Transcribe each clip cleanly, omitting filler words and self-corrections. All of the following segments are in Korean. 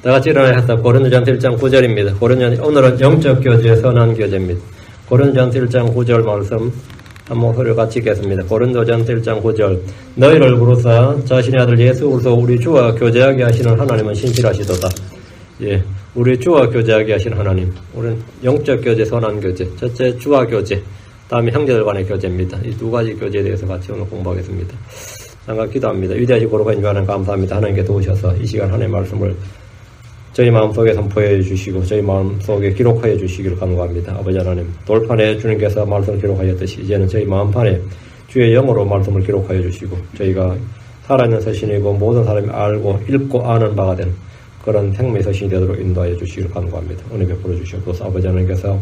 다 같이 일어나셔서 고린도전서 1장 9절입니다. 오늘은 영적 교제의 선한 교제입니다. 고린도전서 1장 9절 말씀 한 목소리를 같이 읽겠습니다. 고린도전서 1장 9절 너희를 부르사 자신의 아들 예수 그리스도 우리 주와 교제하게 하시는 하나님은 신실하시도다. 예, 우리 주와 교제하게 하시는 하나님. 우리는 영적 교제, 선한 교제. 첫째 주와 교제, 다음에 형제들 간의 교제입니다. 이 두 가지 교제에 대해서 같이 오늘 공부하겠습니다. 잠깐 기도합니다. 위대하시고 거룩하신 하나님 감사합니다. 하나님께 도우셔서 이 시간 하나님의 말씀을 저희 마음속에 선포해 주시고 저희 마음속에 기록하여 주시기를 간구합니다. 아버지 하나님, 돌판에 주님께서 말씀을 기록하였듯이 이제는 저희 마음판에 주의 영으로 말씀을 기록하여 주시고 저희가 살아있는 서신이고 모든 사람이 알고 읽고 아는 바가 되는 그런 생명의 서신이 되도록 인도하여 주시기를 간구합니다. 은혜 베풀어 주시옵소서. 아버지 하나님께서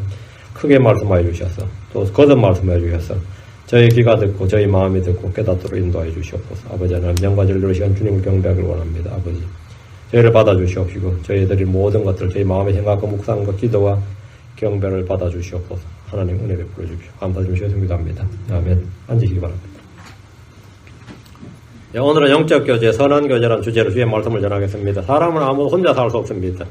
크게 말씀하여 주셔서 또 거듭 말씀하여 주셔서 저희 귀가 듣고 저희 마음이 듣고 깨닫도록 인도하여 주시옵소서. 아버지 하나님, 영과 진리로 시간 주님을 경배하기를 원합니다. 아버지, 저희를 받아주시옵시고 저희들이 모든 것들 저희 마음의 생각과 묵상과 기도와 경배를 받아주시옵소서. 하나님 은혜 베풀어 주십시오. 감사 좀 주셨습니다. 합니다. 아멘. 앉으시기 바랍니다. 네, 오늘은 영적 교제, 선한 교제라는 주제로 주의 말씀을 전하겠습니다. 사람은 아무도 혼자 살 수 없습니다.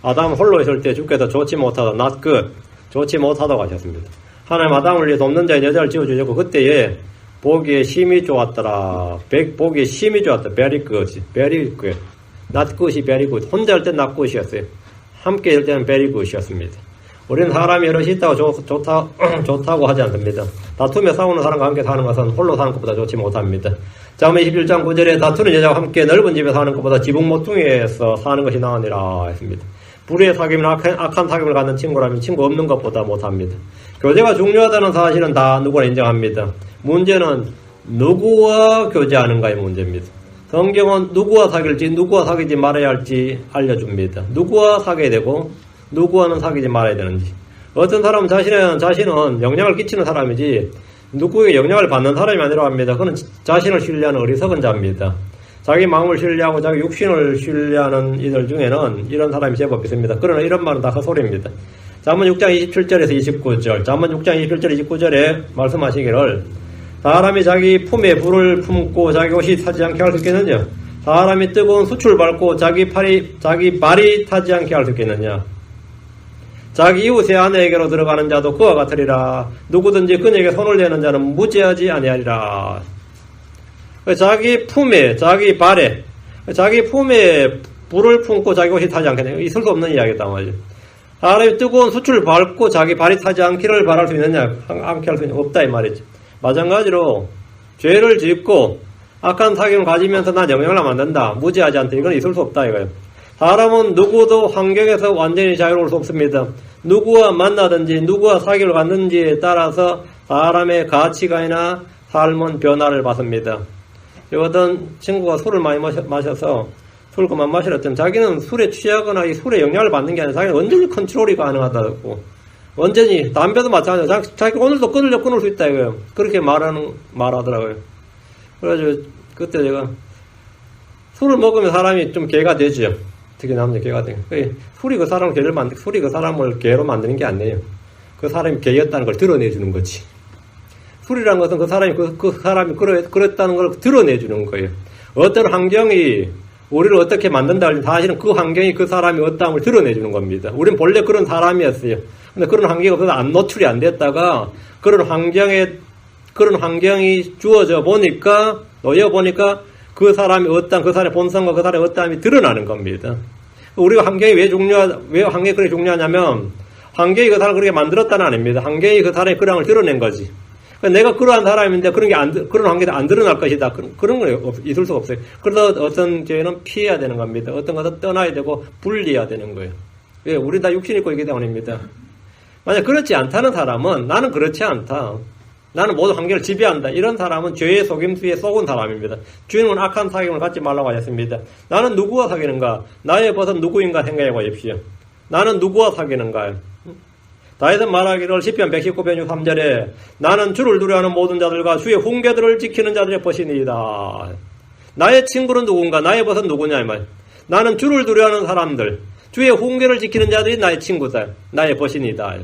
아담 홀로 있을 때 주께서 좋지 못하다, not good, 좋지 못하다고 하셨습니다. 하나님 아담을 위해 돕는 자의 여자를 지어주셨고 그때에 보기에 심히 좋았더라. 보기에 심히 좋았다. very good, very good. not good이 very good. 혼자 할 땐 not good이었어요. 함께 할 때는 very good이었습니다. 우리는 사람이 여럿이 있다고 좋다고 하지 않습니다. 다투며 싸우는 사람과 함께 사는 것은 홀로 사는 것보다 좋지 못합니다. 잠언 21장 9절에 다투는 여자와 함께 넓은 집에 사는 것보다 지붕 모퉁이에서 사는 것이 나으니라 했습니다. 불의의 사귐이나 악한 사귐을 갖는 친구라면 친구 없는 것보다 못합니다. 교제가 중요하다는 사실은 다 누구나 인정합니다. 문제는 누구와 교제하는가의 문제입니다. 성경은 누구와 사귈지 누구와 사귀지 말아야 할지 알려줍니다. 누구와 사귀어야 되고 누구와는 사귀지 말아야 되는지. 어떤 사람은 자신은 영향을 끼치는 사람이지 누구에게 영향을 받는 사람이 아니라고 합니다. 그는 자신을 신뢰하는 어리석은 자입니다. 자기 마음을 신뢰하고 자기 육신을 신뢰하는 이들 중에는 이런 사람이 제법 있습니다. 그러나 이런 말은 다 헛소리입니다. 잠언 6장 27절에서 29절, 잠언 6장 27절 29절에 말씀하시기를 사람이 자기 품에 불을 품고 자기 옷이 타지 않게 할 수 있겠느냐? 사람이 뜨거운 수출 밟고 자기 발이 타지 않게 할 수 있겠느냐? 자기 이웃의 아내에게로 들어가는 자도 그와 같으리라. 누구든지 그에게 손을 대는 자는 무죄하지 아니하리라. 자기 품에, 자기 발에, 자기 품에 불을 품고 자기 옷이 타지 않겠냐? 있을 수 없는 이야기다 말이죠. 사람이 뜨거운 수출을 밟고 자기 발이 타지 않기를 바랄 수 있느냐? 않게 할 수 있느냐? 없다 이 말이죠. 마찬가지로 죄를 짓고 악한 사귐을 가지면서 난 영향을 만든다. 무죄하지 않다. 이건 있을 수 없다 이거예요. 사람은 누구도 환경에서 완전히 자유로울 수 없습니다. 누구와 만나든지 누구와 사귐을 갖는지에 따라서 사람의 가치관이나 삶은 변화를 받습니다. 어떤 친구가 술을 많이 마셔서 술 그만 마시랬더니 자기는 술에 취하거나 이 술에 영향을 받는 게 아니라 자기는 완전히 컨트롤이 가능하다고. 완전히 담배도 마찬가지로 자기 오늘도 끊을 수 있다 이거예요. 그렇게 말하더라고요. 그래가지고 그때 제가 술을 먹으면 사람이 좀 개가 되죠. 특히 남자 개가 돼요. 술이 그 사람을 개로 만드는 게 아니에요. 그 사람이 개였다는 걸 드러내주는 거지. 술이라는 것은 그 사람이 그랬다는 걸 드러내주는 거예요. 어떤 환경이 우리를 어떻게 만든다 하면 사실은 그 환경이 그 사람이 어떠함을 드러내주는 겁니다. 우리는 본래 그런 사람이었어요. 근데 그런 환경이 없어서 노출이 안 됐다가 그런 환경이 주어져 보니까 놓여 보니까 그 사람의 본성과 그 사람의 어떠함이 드러나는 겁니다. 우리가 환경이 왜 환경이 그렇게 중요하냐면 환경이 그 사람을 그렇게 만들었다는 아닙니다. 환경이 그 사람의 그랑을 드러낸 거지. 내가 그러한 사람인데 그런 환경이 안 드러날 것이다. 그런 건 있을 수가 없어요. 그래서 어떤 죄는 피해야 되는 겁니다. 어떤 것은 떠나야 되고 분리해야 되는 거예요. 왜? 우리 다 육신 있고 있기 때문입니다. 만약 그렇지 않다는 사람은 나는 그렇지 않다. 나는 모든 환경을 지배한다. 이런 사람은 죄의 속임수에 속은 사람입니다. 주님은 악한 사귐을 갖지 말라고 하셨습니다. 나는 누구와 사귀는가? 나의 벗은 누구인가 생각해 보십시오. 나는 누구와 사귀는가? 다윗은 말하기를 시편 119편 3절에 나는 주를 두려워하는 모든 자들과 주의 훈계들을 지키는 자들의 벗이니이다. 나의 친구는 누군가? 나의 벗은 누구냐 이 말. 나는 주를 두려워하는 사람들, 주의 훈계를 지키는 자들이 나의 친구다. 나의 벗이니이다.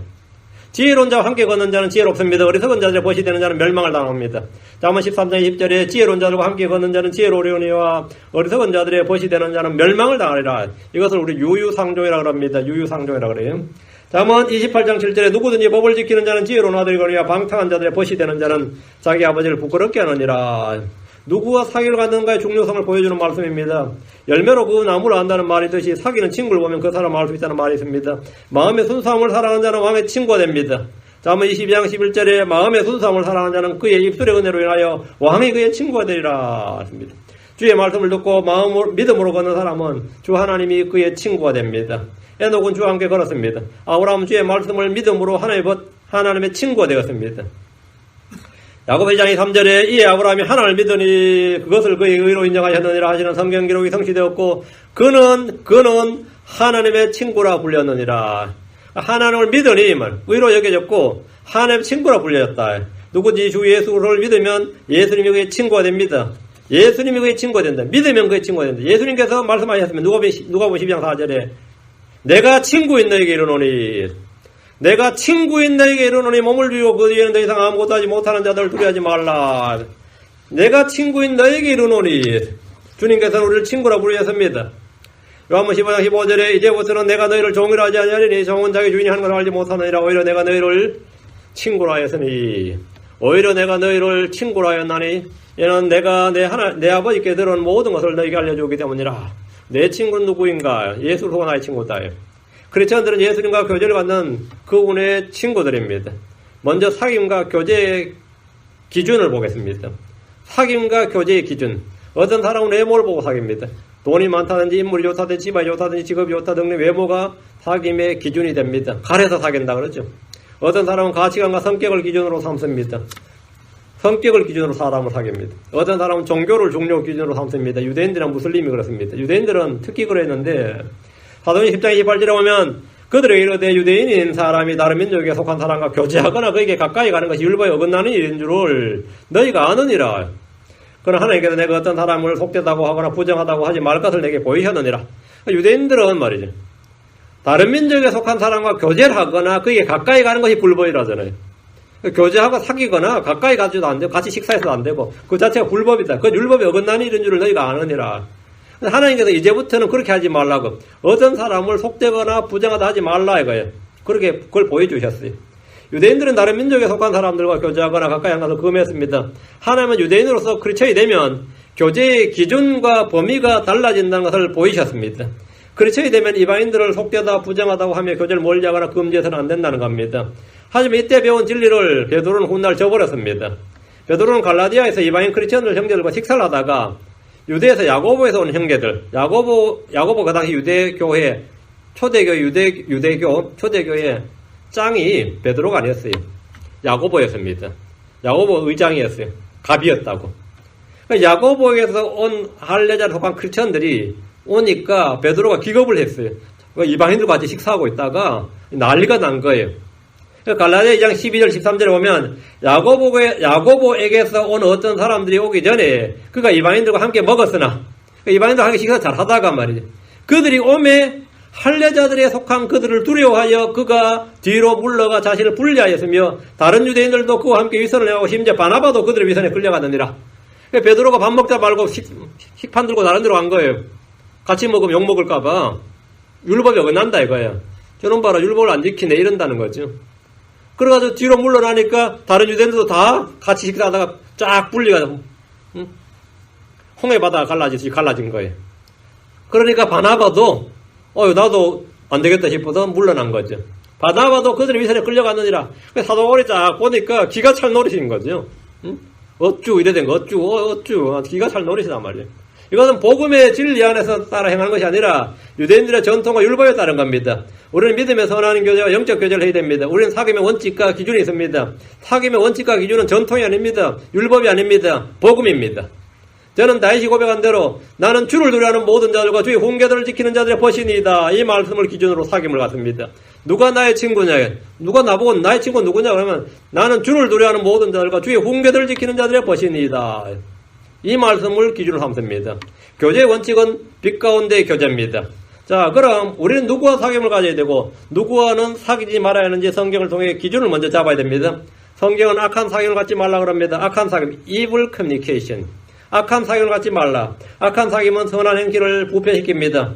지혜로운 자와 함께 걷는 자는 지혜롭습니다. 어리석은 자들의 벗이 되는 자는 멸망을 당합니다. 잠언 13장 20절에 지혜로운 자들과 함께 걷는 자는 지혜로우려니와 어리석은 자들의 벗이 되는 자는 멸망을 당하리라. 이것을 우리 유유상종이라고 합니다. 유유상종이라고 그래요. 잠언 28장 7절에 누구든지 법을 지키는 자는 지혜로운 아들이거니와 방탕한 자들의 벗이 되는 자는 자기 아버지를 부끄럽게 하느니라. 누구와 사귀를 갖는가의 중요성을 보여주는 말씀입니다. 열매로 그 나무를 안다는 말이듯이 사귀는 친구를 보면 그 사람을 알 수 있다는 말이 있습니다. 마음의 순수함을 사랑하는 자는 왕의 친구가 됩니다. 잠언 22장 11절에 마음의 순수함을 사랑하는 자는 그의 입술의 은혜로 인하여 왕이 그의 친구가 되리라 했습니다. 주의 말씀을 듣고 믿음으로 걷는 사람은 주 하나님이 그의 친구가 됩니다. 에녹은 주와 함께 걸었습니다. 아브라함은 주의 말씀을 믿음으로 하나님의 친구가 되었습니다. 야고보 1장 3절에 이에 아브라함이 하나님을 믿으니 그것을 그의 의로 인정하셨느니라 하시는 성경 기록이 성취되었고 그는 하나님의 친구라 불렸느니라. 하나님을 믿으니 의로 여겨졌고 하나님의 친구라 불렸다. 누구든지 주 예수를 믿으면 예수님이 그의 친구가 됩니다. 예수님이 그의 친구가 된다. 믿으면 그의 친구가 된다. 예수님께서 말씀하셨으면 누가복음 12장 4절에 내가 친구인 너에게 이르노니 내가 친구인 너에게 이르노니 몸을 비우고 그 뒤에는 더 이상 아무것도 하지 못하는 자들을 두려워하지 말라. 내가 친구인 너에게 이르노니 주님께서는 우리를 친구라 부르셨습니다. 요한복음 15장 15절에 이제부터는 내가 너희를 종이라 하지 아니하리니 종은 자기 주인이 하는 것을 알지 못하느니라. 오히려 내가 너희를 친구라 하였으니 오히려 내가 너희를 친구라 하였나니 이는 내가 내 아버지께 들은 모든 것을 너희에게 알려주기 때문이라. 내 친구는 누구인가? 예수로 나의 친구다. 크리스천들은 예수님과 교제를 갖는 그분의 친구들입니다. 먼저 사귐과 교제의 기준을 보겠습니다. 사귐과 교제의 기준. 어떤 사람은 외모를 보고 사귑니다. 돈이 많다든지 인물이 좋다든지 집안이 좋다든지 직업이 좋다 등의 외모가 사귐의 기준이 됩니다. 가려서 사귄다 그러죠. 어떤 사람은 가치관과 성격을 기준으로 삼습니다. 성격을 기준으로 사람을 사귑니다. 어떤 사람은 종교를 종료 기준으로 삼습니다. 유대인들이나 무슬림이 그렇습니다. 유대인들은 특히 그랬는데 사도행전 10장 28절에 보면 그들에게 이르되 유대인인 사람이 다른 민족에 속한 사람과 교제하거나 그에게 가까이 가는 것이 율법에 어긋나는 일인 줄을 너희가 아느니라. 그러나 하나님께서 내가 어떤 사람을 속되다고 하거나 부정하다고 하지 말 것을 내게 보이셨느니라. 유대인들은 말이죠. 다른 민족에 속한 사람과 교제를 하거나 그에게 가까이 가는 것이 불법이라잖아요. 교제하고 사귀거나 가까이 가지도 안 되고 같이 식사해서도 안 되고 그 자체가 불법이다. 그 율법에 어긋나는 일인 줄을 너희가 아느니라. 하나님께서 이제부터는 그렇게 하지 말라고. 어떤 사람을 속되거나 부정하다 하지 말라 이거예요. 그걸 보여주셨어요. 유대인들은 다른 민족에 속한 사람들과 교제하거나 가까이 안 가서 금했습니다. 하나님은 유대인으로서 크리스천이 되면 교제의 기준과 범위가 달라진다는 것을 보이셨습니다. 크리스천이 되면 이방인들을 속되다 부정하다고 하며 교제를 멀리하거나 금지해서는 안 된다는 겁니다. 하지만 이때 배운 진리를 베드로는 훗날 저버렸습니다. 베드로는 갈라디아에서 이방인 크리스천들 형제들과 식사를 하다가 유대에서 야고보에서 온 형제들, 야고보 그 당시 유대교회, 유대교, 초대교회 짱이 베드로가 아니었어요. 야고보였습니다. 야고보 의장이었어요. 갑이었다고. 야고보에서 온 할례자를 속한 크리스천들이 오니까 베드로가 기겁을 했어요. 이방인들과 같이 식사하고 있다가 난리가 난 거예요. 갈라디아 2장 12절 13절에 보면 야고보에게서 온 어떤 사람들이 오기 전에 그가 이방인들과 함께 먹었으나 이방인들과 함께 식사 잘 하다가 말이죠. 그들이 오매 할례자들에 속한 그들을 두려워하여 그가 뒤로 물러가 자신을 분리하였으며 다른 유대인들도 그와 함께 위선을 행하고 심지어 바나바도 그들의 위선에 끌려가느니라. 베드로가 밥 먹다 말고 식판 들고 다른 데로 간 거예요. 같이 먹으면 욕 먹을까봐 율법이 어긋난다 이거예요. 저놈 봐라 율법을 안 지키네 이런다는 거죠. 그래가지고 뒤로 물러나니까 다른 유대인들도 다 같이 식사하다가 쫙 분리가 홍해 바다가 갈라진 거예요. 그러니까 바나바도 나도 안 되겠다 싶어서 물러난 거죠. 바나바도 그들의 위선에 끌려갔느니라. 사도바울이 쫙 보니까 기가 찰 노릇인 거죠. 어쭈 이래 된 거 어쭈 기가 찰 노릇이단 말이에요. 이것은 복음의 진리 안에서 따라 행하는 것이 아니라 유대인들의 전통과 율법에 따른 겁니다. 우리는 믿음에 선하는 교제와 영적 교제를 해야 됩니다. 우리는 사귐의 원칙과 기준이 있습니다. 사귐의 원칙과 기준은 전통이 아닙니다. 율법이 아닙니다. 복음입니다. 저는 다윗이 고백한 대로 나는 주를 두려워하는 모든 자들과 주의 훈계들을 지키는 자들의 벗이니이다. 이 말씀을 기준으로 사귐을 갖습니다. 누가 나의 친구냐? 누가 나보고 나의 친구 누구냐? 그러면 나는 주를 두려워하는 모든 자들과 주의 훈계들을 지키는 자들의 벗이니이다. 이 말씀을 기준으로 삼습니다. 교제의 원칙은 빛 가운데의 교제입니다. 자, 그럼 우리는 누구와 사귐을 가져야 되고 누구와는 사귀지 말아야 하는지 성경을 통해 기준을 먼저 잡아야 됩니다. 성경은 악한 사귐을 갖지 말라 그럽니다. 악한 사귐, evil communication. 악한 사귐을 갖지 말라. 악한 사귐은 선한 행실을 부패시킵니다.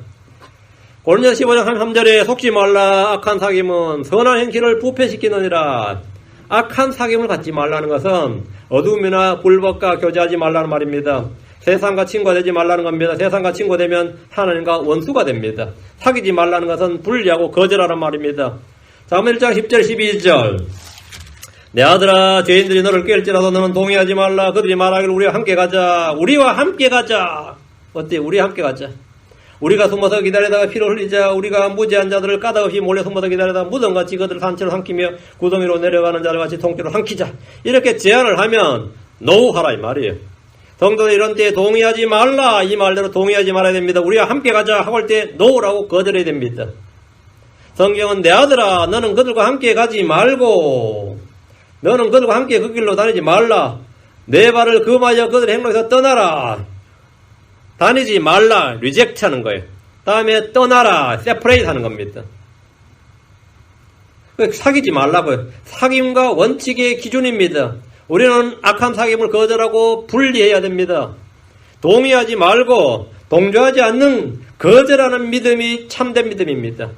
고린도서 15장 33절에 속지 말라. 악한 사귐은 선한 행실을 부패시키느니라. 악한 사귐을 갖지 말라는 것은 어둠이나 불법과 교제하지 말라는 말입니다. 세상과 친구가 되지 말라는 겁니다. 세상과 친구가 되면 하나님과 원수가 됩니다. 사귀지 말라는 것은 분리하고 거절하란 말입니다. 잠언 1장 10절 12절 내 아들아 죄인들이 너를 깰지라도 너는 동의하지 말라. 그들이 말하기를 우리와 함께 가자. 우리와 함께 가자. 어때? 우리와 함께 가자. 우리가 숨어서 기다리다가 피를 흘리자. 우리가 무지한 자들을 까닭없이 몰래 숨어서 기다리다가 무덤같이 그들을 산채로 삼키며 구덩이로 내려가는 자를 같이 통째로 삼키자. 이렇게 제안을 하면 노하라 이 말이에요. 성도는 이런 때에 동의하지 말라. 이 말대로 동의하지 말아야 됩니다. 우리와 함께 가자 하고 할 때 노라고 거절해야 됩니다. 성경은 내 아들아 너는 그들과 함께 가지 말고 너는 그들과 함께 그 길로 다니지 말라. 내 발을 금하여 그들의 행로에서 떠나라. 다니지 말라. 리젝트 하는 거예요. 다음에 떠나라. 세퍼레이트 하는 겁니다. 사귀지 말라고요. 사귐과 원칙의 기준입니다. 우리는 악한 사귐을 거절하고 분리해야 됩니다. 동의하지 말고 동조하지 않는 거절하는 믿음이 참된 믿음입니다.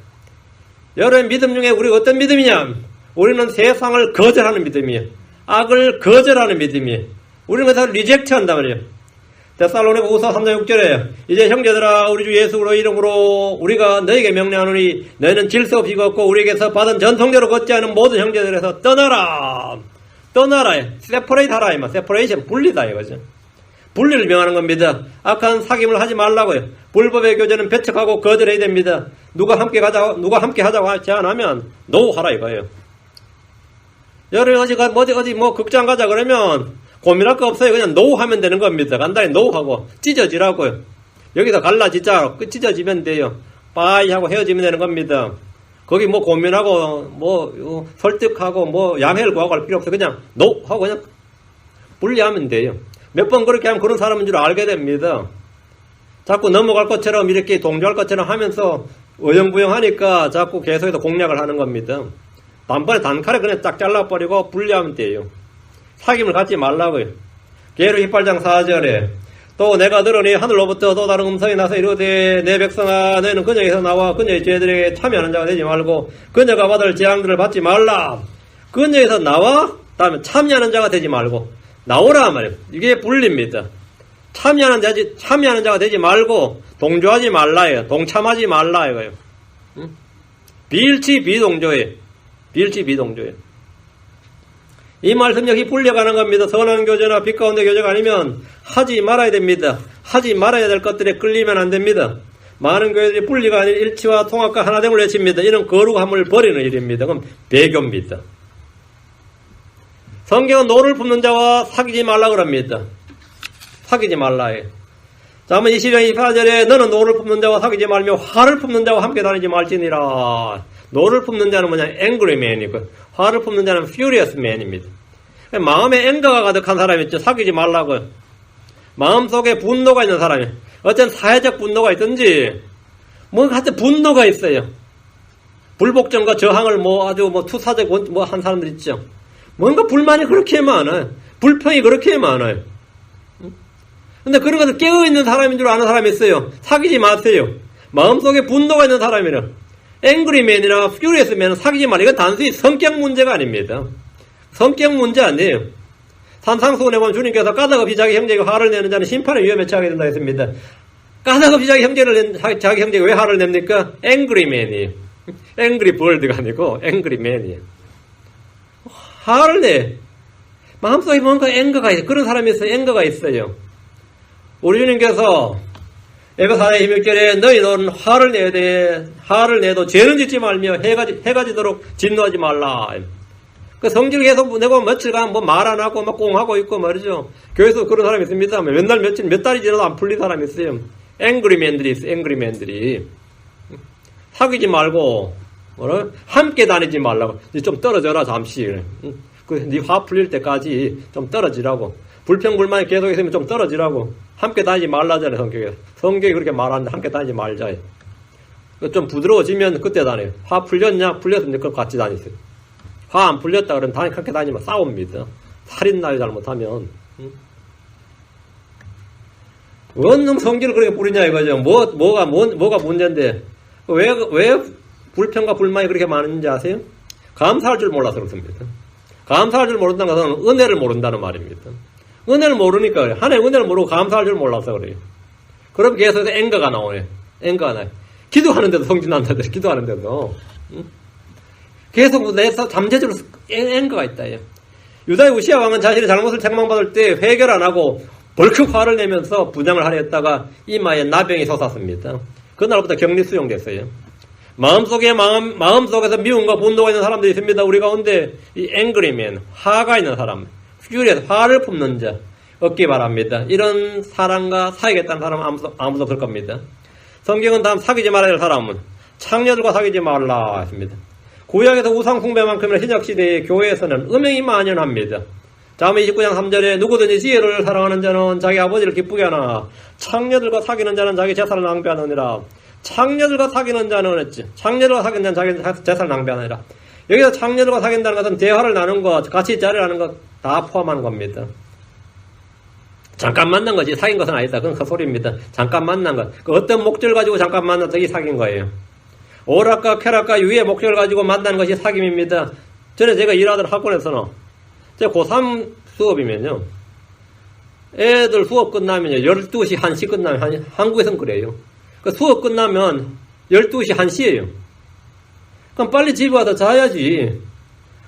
여러분 믿음 중에 우리가 어떤 믿음이냐? 우리는 세상을 거절하는 믿음이에요. 악을 거절하는 믿음이에요. 우리는 그것을 리젝트 한단 말이에요. 데살로니가 후서 3장 6절에 이제 형제들아 우리 주 예수 이름으로 우리가 너에게 명령하노니 너희는 질서 없이 걷고 우리에게서 받은 전통대로 걷지 않은 모든 형제들에서 떠나라. 떠나라. 세퍼레이트 하라. 이마. 세퍼레이션 분리다 이거죠. 분리를 명하는 겁니다. 악한 사귐을 하지 말라고요. 불법의 교제는 배척하고 거절해야 됩니다. 누가 함께 하자고 제안하면 노 하라 이거예요. 여러분 어디 극장 가자 그러면 고민할 거 없어요. 그냥 노 하면 되는 겁니다. 간단히 노 하고 찢어지라고요. 여기서 갈라 진짜 찢어지면 돼요. 빠이 하고 헤어지면 되는 겁니다. 거기 고민하고 설득하고 양해를 구하고 할 필요 없어요. 그냥 노 하고 그냥 분리하면 돼요. 몇 번 그렇게 하면 그런 사람인 줄 알게 됩니다. 자꾸 넘어갈 것처럼 이렇게 동조할 것처럼 하면서 어영부영하니까 자꾸 계속해서 공략을 하는 겁니다. 단번에 단칼에 그냥 딱 잘라버리고 분리하면 돼요. 사귐을 갖지 말라고요. 계시록 18장 4절에 또 내가 들으니 하늘로부터 또 다른 음성이 나서 이르되 내 백성아 너희는 그녀에서 나와 그녀의 죄들에게 참여하는 자가 되지 말고 그녀가 받을 재앙들을 받지 말라. 그녀에서 나와 다음에 참여하는 자가 되지 말고 나오라 말이에요. 이게 분리입니다. 참여하는 자가 되지 말고 동조하지 말라예요. 동참하지 말라 이거예요. 비일치 비동조예요. 비일치 비동조예요. 이 말씀 역시 불려가는 겁니다. 선한 교제나 빛 가운데 교제가 아니면 하지 말아야 됩니다. 하지 말아야 될 것들에 끌리면 안 됩니다. 많은 교회들이 분리가 아닌 일치와 통합과 하나됨을 외칩니다. 이런 거룩함을 버리는 일입니다. 그럼 배교입니다. 성경은 노를 품는 자와 사귀지 말라 그럽니다. 사귀지 말라 해. 잠언 20장 24절에 너는 노를 품는 자와 사귀지 말며 화를 품는 자와 함께 다니지 말지니라. 노를 품는 자는 뭐냐? angry man이고 화를 품는 자는 furious man입니다. 마음에 앵거가 가득한 사람이 있죠. 사귀지 말라고요. 마음속에 분노가 있는 사람이 어떤 사회적 분노가 있든지 하여튼 분노가 있어요. 불복종과 저항을 아주 투사적 한 사람들 있죠. 뭔가 불만이 그렇게 많아요. 불평이 그렇게 많아요. 근데 그런 것을 깨어있는 사람인 줄 아는 사람이 있어요. 사귀지 마세요. 마음속에 분노가 있는 사람이라 앵그리맨이나 퓨리어스맨은 사귀지 말아요. 이건 단순히 성격 문제가 아닙니다. 성격 문제 아니에요. 산상수훈에 보면 주님께서 까닭없이 자기 형제에게 화를 내는 자는 심판의 위험에 처하게 된다 했습니다. 까닭없이 자기 형제가 왜 화를 냅니까? 앵그리맨이에요. 앵그리버드가 아니고 앵그리맨이에요. 화를 내. 마음속에 뭔가 앵거가 있어요. 그런 사람이 있어요. 앵거가 있어요. 우리 주님께서 에베소 4장 16절에 너희는 화를 내야 돼. 화를 내도 죄는 짓지 말며 해가 지도록 진노하지 말라. 그 성질 계속 내고 며칠간 말 안 하고 꽁하고 있고 말이죠. 교회에서 그런 사람이 있습니다. 맨날 몇 달이 지나도 안 풀린 사람이 있어요. 앵그리맨들이 있어요. 앵그리맨들이. 사귀지 말고 함께 다니지 말라고. 좀 떨어져라 잠시. 네 화 풀릴 때까지 좀 떨어지라고. 불평불만이 계속 있으면 좀 떨어지라고. 함께 다니지 말라잖아요. 성경이 그렇게 말하는데 함께 다니지 말자. 좀 부드러워지면 그때 다녀요. 화 풀렸냐? 풀렸으면 그걸 같이 다니세요. 화 안 풀렸다 그러면 그렇게 다니면 싸웁니다. 살인나요, 잘못하면. 원놈 성질을 그렇게 부리냐 이거죠. 뭐가 문제인데. 왜 불평과 불만이 그렇게 많은지 아세요? 감사할 줄 몰라서 그렇습니다. 감사할 줄 모른다는 것은 은혜를 모른다는 말입니다. 은혜를 모르니까 그래요. 하나님의 은혜를 모르고 감사할 줄 몰라서 그래요. 그럼 계속해서 앵가가 나오네. 앵가가 나요. 기도하는데도 성질난다더래. 기도하는데도. 계속 내서 잠재적으로 앵가가 있다. 유다의 우시야 왕은 자신의 잘못을 책망받을 때 회개를 안 하고 벌컥 화를 내면서 분양을 하려 했다가 이마에 나병이 솟았습니다. 그날부터 격리 수용됐어요. 마음속에서 미움과 분노가 있는 사람들이 있습니다. 우리 가운데 이 앵그리맨, 화가 있는 사람, 퓨리에서 화를 품는 자 없기 바랍니다. 이런 사람과 사귀겠다는 사람은 아무도 없을 겁니다. 성경은 다음 사귀지 말아야 할 사람은 창녀들과 사귀지 말라 했습니다. 구약에서 우상 숭배만큼이나 신약시대의 교회에서는 음행이 만연합니다. 자문 29장 3절에 누구든지 지혜를 사랑하는 자는 자기 아버지를 기쁘게 하나 창녀들과 사귀는 자는 자기 재산을 낭비하느니라. 창녀들과 사귀는 자는 했지. 창녀들과 사귀는 자는 자기 재산을 낭비하느니라. 여기서 창녀들과 사귄다는 것은 대화를 나눈 것, 같이 자리를 하는 것 다 포함하는 겁니다. 잠깐 만난 거지 사귄 것은 아니다. 그건 헛소리입니다. 잠깐 만난 것. 그 어떤 목적을 가지고 잠깐 만나서 이 사귄 거예요. 오락과 쾌락과 유의 목적을 가지고 만나는 것이 사귐입니다. 전에 제가 일하던 학원에서는 제가 고3 수업이면요. 애들 수업 끝나면요. 12시, 1시 끝나면, 한국에선 그래요. 그 수업 끝나면 12시, 1시예요. 그럼 빨리 집에 와서 자야지.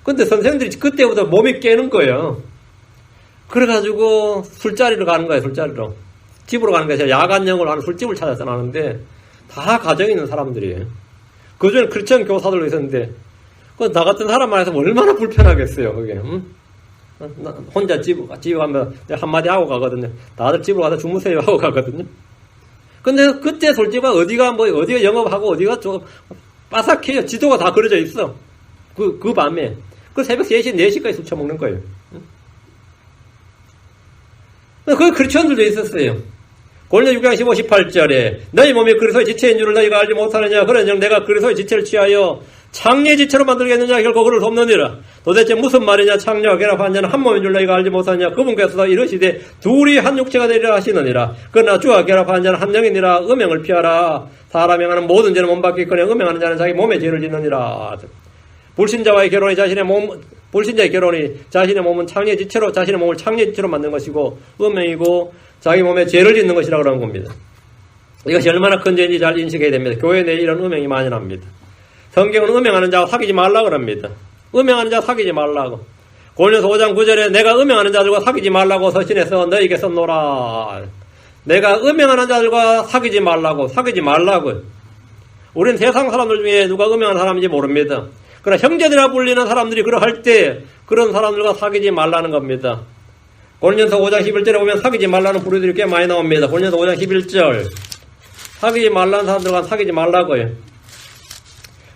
근데 선생님들이 그때부터 몸이 깨는 거예요. 그래가지고 술자리로 가는 거예요, 술자리로. 집으로 가는 거예요. 야간영어를 하는 술집을 찾아서 나는데 다 가정에 있는 사람들이에요. 그 중에 크리스천 교사들도 있었는데, 나 같은 사람만 해서 얼마나 불편하겠어요, 그게. 응? 혼자 집에 가면 한마디 하고 가거든요. 다들 집으로 가서 주무세요 하고 가거든요. 근데 그때 솔직히 어디가 영업하고 어디가 좀 빠삭해요. 지도가 다 그려져 있어. 그 밤에. 그 새벽 3시, 4시까지 술 처먹는 거예요. 그 크리스천들도 있었어요. 고린도 6장 15, 18절에 너희 몸이 그리스도의 지체인 줄을 너희가 알지 못하느냐. 그런즉 내가 그리스도의 지체를 취하여 창녀의 지체로 만들겠느냐. 결코 그를 돕느니라. 도대체 무슨 말이냐. 창녀와 결합한 자는 한 몸인 줄 너희가 알지 못하느냐. 그분께서 이르시되 둘이 한 육체가 되리라 하시느니라. 그러나 주와 결합한 자는 한 영이니라. 음행을 피하라. 사람이 행하는 모든 죄는 몸밖이거니와 음행하는 자는 자기 몸에 죄를 짓느니라. 불신자의 결혼이 자신의 몸은 창녀의 지체로 자신의 몸을 창녀의 지체로 만든 것이고 음행이고 자기 몸에 죄를 짓는 것이라고 하는 겁니다. 이것이 얼마나 큰 죄인지 잘 인식해야 됩니다. 교회 내에 이런 음행이 만연합니다. 성경은 음행하는 자와 사귀지 말라고 합니다. 음행하는 자와 사귀지 말라고. 고린도서 5장 9절에 내가 음행하는 자들과 사귀지 말라고 서신해서 너희에게 썼노라. 내가 음행하는 자들과 사귀지 말라고. 우리는 세상 사람들 중에 누가 음행하는 사람인지 모릅니다. 그러나 형제들이라 불리는 사람들이 그러할 때 그런 사람들과 사귀지 말라는 겁니다. 고린도서 5장 11절에 보면 사귀지 말라는 부류들이 꽤 많이 나옵니다. 고린도서 5장 11절 사귀지 말라는 사람들과 사귀지 말라고요.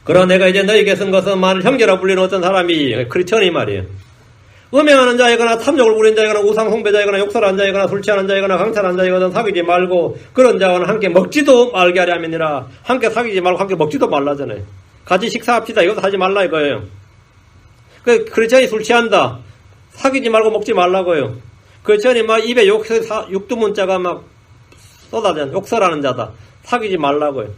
그러나 내가 이제 너희에게 쓴 것은 만일 형제라 불리는 어떤 사람이 크리스천이 말이에요. 음행하는 자이거나 탐욕을 부리는 자이거나 우상 숭배자이거나 욕설하는 자이거나 술 취하는 자이거나 강탈하는 자이거나 사귀지 말고 그런 자와는 함께 먹지도 말게 하려 함이니라. 함께 사귀지 말고 함께 먹지도 말라잖아요. 같이 식사합시다. 이것도 하지 말라 이거예요. 그 크리스천이 술 취한다. 사귀지 말고 먹지 말라고요. 크리스천이 막 입에 육두문자가 막 쏟아져 욕설하는 자다. 사귀지 말라고요.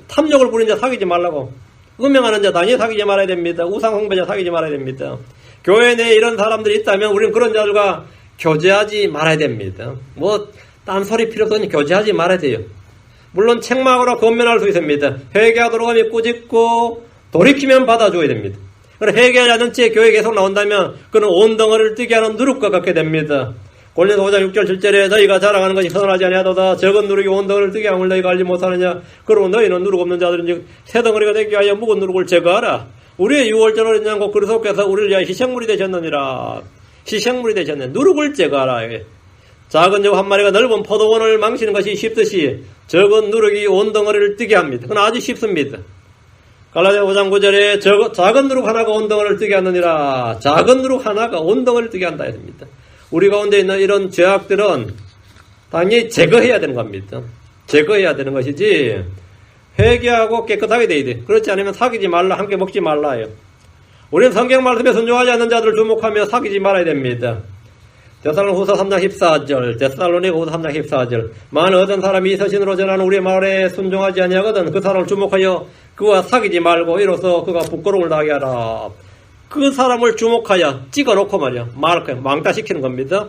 탐욕을 부리는 자 사귀지 말라고. 음행하는 자 당연히 사귀지 말아야 됩니다. 우상 숭배자 사귀지 말아야 됩니다. 교회 내에 이런 사람들이 있다면 우리는 그런 자들과 교제하지 말아야 됩니다. 딴소리 필요 없으니 교제하지 말아야 돼요. 물론 책망하거나 권면할 수 있습니다. 회개하도록 하면 꾸짖고 돌이키면 받아줘야 됩니다. 그러나 회개하지 않는 채 교회에 계속 나온다면 그는 온 덩어리를 뜨게 하는 누룩과 같게 됩니다. 고린도서 5장 6절 7절에 너희가 자랑하는 것이 선하지 아니하도다. 적은 누룩이 온 덩어리를 뜨게 함을 너희가 알지 못하느냐. 그러고 너희는 누룩 없는 자들인지 새 덩어리가 되게 하여 묵은 누룩을 제거하라. 우리의 유월절을 인하고 그리스도께서 우리를 위하여 희생물이 되셨느니라. 희생물이 되셨네. 누룩을 제거하라. 작은 적 한 마리가 넓은 포도원을 망치는 것이 쉽듯이 적은 누룩이 온 덩어리를 뜨게 합니다. 그건 아주 쉽습니다. 갈라디아 5장 9절에 작은 누룩 하나가 온 덩어리를 뜨게 하느니라. 작은 누룩 하나가 온 덩어리를 뜨게 한다 했습니다. 우리 가운데 있는 이런 죄악들은 당연히 제거해야 되는 겁니다. 제거해야 되는 것이지 회개하고 깨끗하게 돼야 돼. 그렇지 않으면 사귀지 말라, 함께 먹지 말라요. 우리는 성경 말씀에 순종하지 않는 자들을 주목하며 사귀지 말아야 됩니다. 데살로니가후서 3장 14절, 데살로니가후서 3장 14절. 만일 어떤 사람이 서신으로 전하는 우리의 말에 순종하지 아니하거든 그 사람을 주목하여 그와 사귀지 말고 이로써 그가 부끄러움을 당하게 하라. 그 사람을 주목하여 찍어놓고 말이야. 망타시키는 겁니다.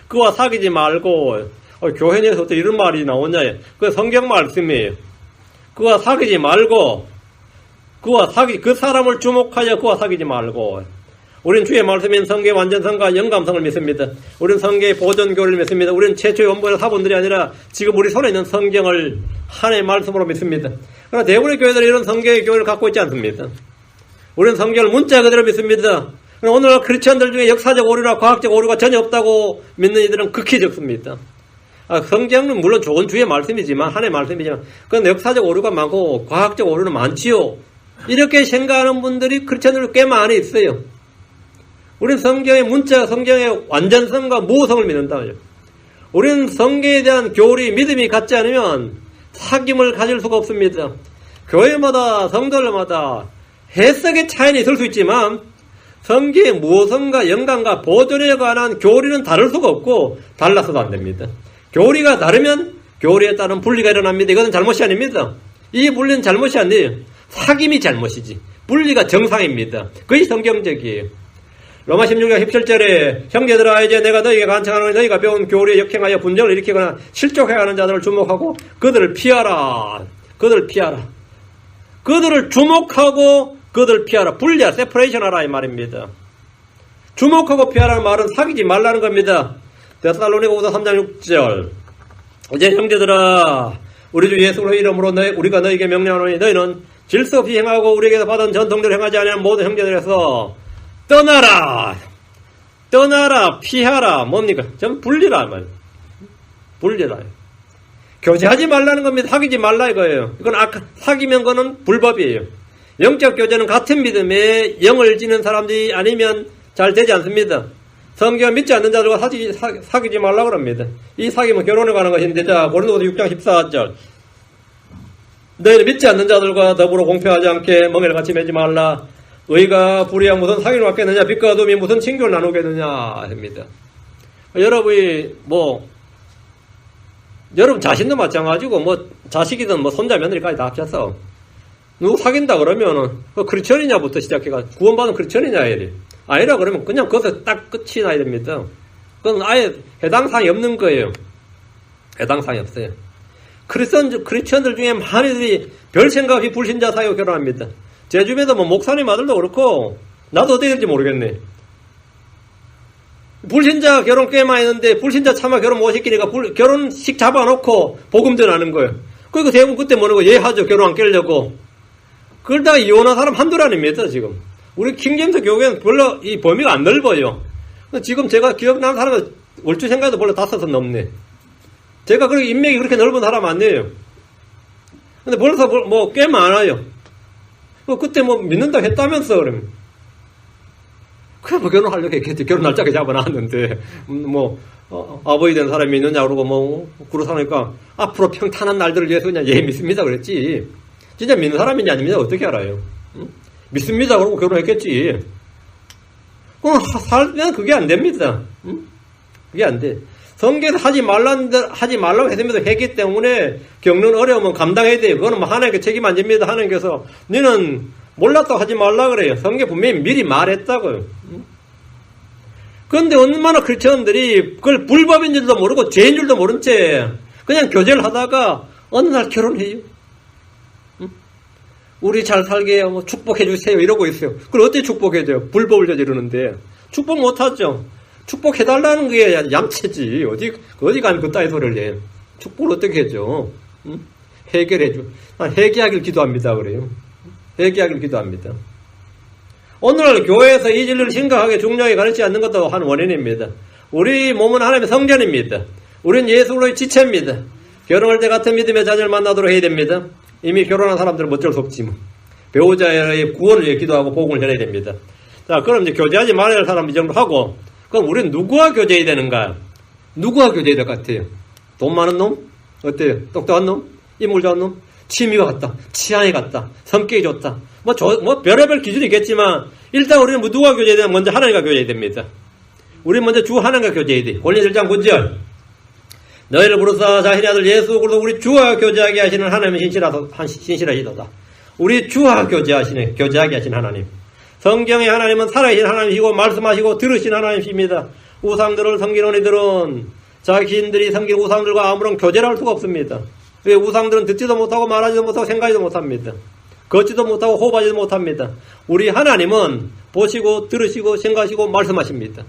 그와 사귀지 말고, 교회 내에서 어떻게 이런 말이 나오냐. 그 성경 말씀이에요. 그와 사귀지 말고, 그 사람을 주목하여 그와 사귀지 말고. 우리는 주의 말씀인 성경의 완전성과 영감성을 믿습니다. 우리는 성경의 보존교를 믿습니다. 우리는 최초의 원본의 사본들이 아니라 지금 우리 손에 있는 성경을 하나의 말씀으로 믿습니다. 그러나 대부분의 교회들은 이런 성경의 교회를 갖고 있지 않습니다. 우리는 성경을 문자 그대로 믿습니다. 그러나 오늘날 크리스천들 중에 역사적 오류나 과학적 오류가 전혀 없다고 믿는 이들은 극히 적습니다. 성경은 물론 좋은 주의 말씀이지만, 하나의 말씀이지만, 그건 역사적 오류가 많고 과학적 오류는 많지요. 이렇게 생각하는 분들이 크리스천들 꽤 많이 있어요. 우리는 성경의 문자, 성경의 완전성과 무성을 믿는다. 우리는 성경에 대한 교리, 믿음이 같지 않으면 사귐을 가질 수가 없습니다. 교회마다, 성도들마다 해석의 차이는 있을 수 있지만 성경의 무성과 영감과 보존에 관한 교리는 다를 수가 없고 달라서도 안 됩니다. 교리가 다르면 교리에 따른 분리가 일어납니다. 이것은 잘못이 아닙니다. 이 분리는 잘못이 아니에요. 사귐이 잘못이지. 분리가 정상입니다. 그것이 성경적이에요. 로마 16장 17절에 형제들아 이제 내가 너희에게 간청하노니 너희가 배운 교리에 역행하여 분쟁을 일으키거나 실족해가는 자들을 주목하고 그들을 피하라. 그들을 피하라. 그들을 주목하고 그들을 피하라. 분리하라. 세퍼레이션 하라 이 말입니다. 주목하고 피하라는 말은 사귀지 말라는 겁니다. 데살로니가후서 3장 6절 이제 형제들아 우리 주 예수 그리스도의 이름으로 우리가 너희에게 명령하노니 너희는 질서 없이 행하고 우리에게서 받은 전통대로 행하지 아니하는 모든 형제들에서 떠나라, 피하라, 뭡니까? 전 분리라, 말. 분리라. 교제하지 말라는 겁니다. 사귀지 말라 이거예요. 이건 사귀면 그거는 불법이에요. 영적 교제는 같은 믿음에 영을 지는 사람들이 아니면 잘 되지 않습니다. 성경 믿지 않는 자들과 사귀지 말라 그럽니다. 이 사귀면 결혼에 관한 것인데, 자, 고린도후서 6장 14절. 너희는 믿지 않는 자들과 더불어 공평하지 않게 멍에를 같이 매지 말라. 의가 불의와 무슨 상의를 맡겠느냐, 빛과 어둠이 무슨 친교를 나누겠느냐 합니다. 여러분이 여러분 자신도 마찬가지고 자식이든 손자 며느리까지 다 합쳐서 누구 사귄다 그러면은 크리스천이냐부터 시작해가 구원받은 크리스천이냐 이래. 아니라 그러면 그냥 거기서 딱 끝이 나야 됩니다. 그건 아예 해당사항이 없는 거예요. 해당사항이 없어요. 크리스천들 중에 많이들이 별 생각 없이 불신자 사이로 결혼합니다. 제 주변에도 목사님 아들도 그렇고 나도 어떻게 될지 모르겠네. 불신자 결혼 꽤 많이 했는데 불신자 차마 결혼 못 시키니까 결혼식 잡아놓고 복음 전하는 거예요. 그리고 대부분 그때 뭐라는 거 예하죠. 결혼 안 깨려고. 그러다가 이혼한 사람 한둘 아닙니다 지금. 우리 킹제임스 교회는 별로 이 범위가 안 넓어요. 지금 제가 기억나는 사람은 월주 생각도 별로 5은 넘네. 제가 그렇게 인맥이 그렇게 넓은 사람 아니에요. 근데 벌써 꽤 많아요. 그때 믿는다 했다면서, 그러면. 그래, 결혼하려고 했겠지. 결혼 날짜까지 잡아놨는데, 아버지 된 사람이 있느냐, 그러고 그러니까, 앞으로 평탄한 날들을 위해서 그냥 믿습니다. 그랬지. 진짜 믿는 사람인지 아닙니다. 어떻게 알아요? 응? 믿습니다. 그러고 결혼했겠지. 그럼 살면 그게 안 됩니다. 응? 그게 안 돼. 성경에서 하지 말라고 했음에도 했기 때문에 겪는 어려움은 감당해야 돼요. 그거는 하나님께 책임 안 집니다. 하나님께서 너는 몰랐다고 하지 말라 그래요. 성경 분명히 미리 말했다고요. 그런데 얼마나 크리스천들이 그걸 불법인 줄도 모르고 죄인 줄도 모른 채 그냥 교제를 하다가 어느 날 결혼해요. 우리 잘 살게 해요. 축복해 주세요. 이러고 있어요. 그걸 어떻게 축복해줘요? 불법을 저지르는데. 축복 못하죠. 축복해달라는 게 얌체지. 어디 가면 그따위 소리를 해. 축복을 어떻게 해줘? 응? 해결해줘. 난 회개하길 기도합니다. 그래요. 회개하길 기도합니다. 오늘날 교회에서 이 진리를 심각하게 중요하게 가르치지 않는 것도 한 원인입니다. 우리 몸은 하나님의 성전입니다. 우리는 예수 그리스도의 지체입니다. 결혼할 때 같은 믿음의 자녀를 만나도록 해야 됩니다. 이미 결혼한 사람들은 어쩔 수 없지 뭐. 배우자의 구원을 위해 기도하고 복음을 전해야 됩니다. 자, 그럼 이제 교제하지 말아야 할 사람 이 정도 하고, 그럼 우리는 누구와 교제해야 되는가? 누구와 교제해야 될 것 같아요? 돈 많은 놈? 어때요? 똑똑한 놈? 인물 좋은 놈? 취미가 같다, 취향이 같다, 성격이 좋다. 뭐 별의별 기준이 있겠지만 일단 우리는 누가 교제해야 되냐? 먼저 하나님과 교제해야 됩니다. 우리는 먼저 주 하나님과 교제해야 돼. 골로새 1장 9절. 너희를 부르사 자신의 아들 예수 그리스도 우리 주와 교제하게 하시는 하나님은 신실하시도다. 우리 주와 교제하게 하시는 하나님. 성경의 하나님은 살아계신 하나님이시고 말씀하시고 들으신 하나님이십니다. 우상들을 섬기는 이들은 자신들이 섬긴 우상들과 아무런 교제를 할 수가 없습니다. 왜 우상들은 듣지도 못하고 말하지도 못하고 생각하지도 못합니다. 걷지도 못하고 호흡하지도 못합니다. 우리 하나님은 보시고 들으시고 생각하시고 말씀하십니다.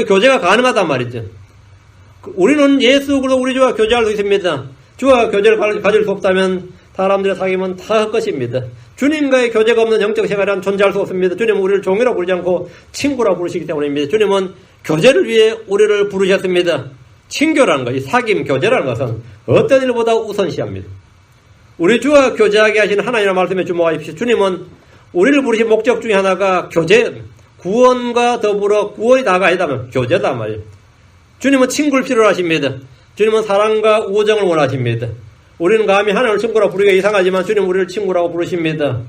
교제가 가능하단 말이죠. 우리는 예수 그리스도 우리 주와 교제할 수 있습니다. 주와 교제를 가질 수 없다면 사람들의 사귐은 다 헛것입니다. 주님과의 교제가 없는 영적 생활은 존재할 수 없습니다. 주님은 우리를 종이라고 부르지 않고 친구라고 부르시기 때문입니다. 주님은 교제를 위해 우리를 부르셨습니다. 친교라는 것, 이 사귐, 교제라는 것은 어떤 일보다 우선시합니다. 우리 주와 교제하게 하시는 하나님의 말씀에 주목하십시오. 주님은 우리를 부르신 목적 중에 하나가 교제, 구원과 더불어 구원이 다가 아니다면 교제다 말이에요. 주님은 친구를 필요로 하십니다. 주님은 사랑과 우정을 원하십니다. 우리는 감히 하나님을 친구라고 부르기가 이상하지만 주님 우리를 친구라고 부르십니다.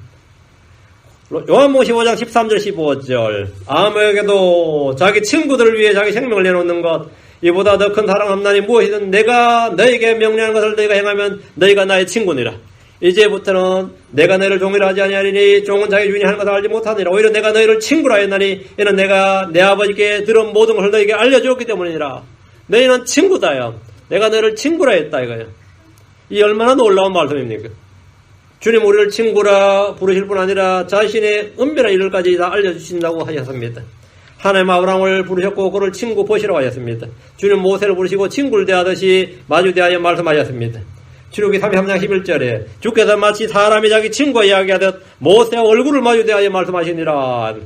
요한복음 15장 13절 15절 아무에게도 자기 친구들을 위해 자기 생명을 내놓는 것 이보다 더 큰 사랑 없나니 무엇이든 내가 너에게 명령하는 것을 너희가 행하면 너희가 나의 친구니라. 이제부터는 내가 너희를 종이라 하지 아니하리니 종은 자기 주인이 하는 것을 알지 못하니라. 오히려 내가 너희를 친구라 했나니 이는 내가 내 아버지께 들은 모든 것을 너희에게 알려주었기 때문이라. 너희는 친구다요. 내가 너희를 친구라 했다 이거예요. 이 얼마나 놀라운 말씀입니까? 주님 우리를 친구라 부르실 뿐 아니라 자신의 은밀한 일들까지 다 알려주신다고 하셨습니다. 하나님 아브라함을 부르셨고 그를 친구 보시라고 하셨습니다. 주님 모세를 부르시고 친구를 대하듯이 마주 대하여 말씀하셨습니다. 출애굽기 33장 11절에 주께서 마치 사람이 자기 친구와 이야기하듯 모세와 얼굴을 마주 대하여 말씀하시니라.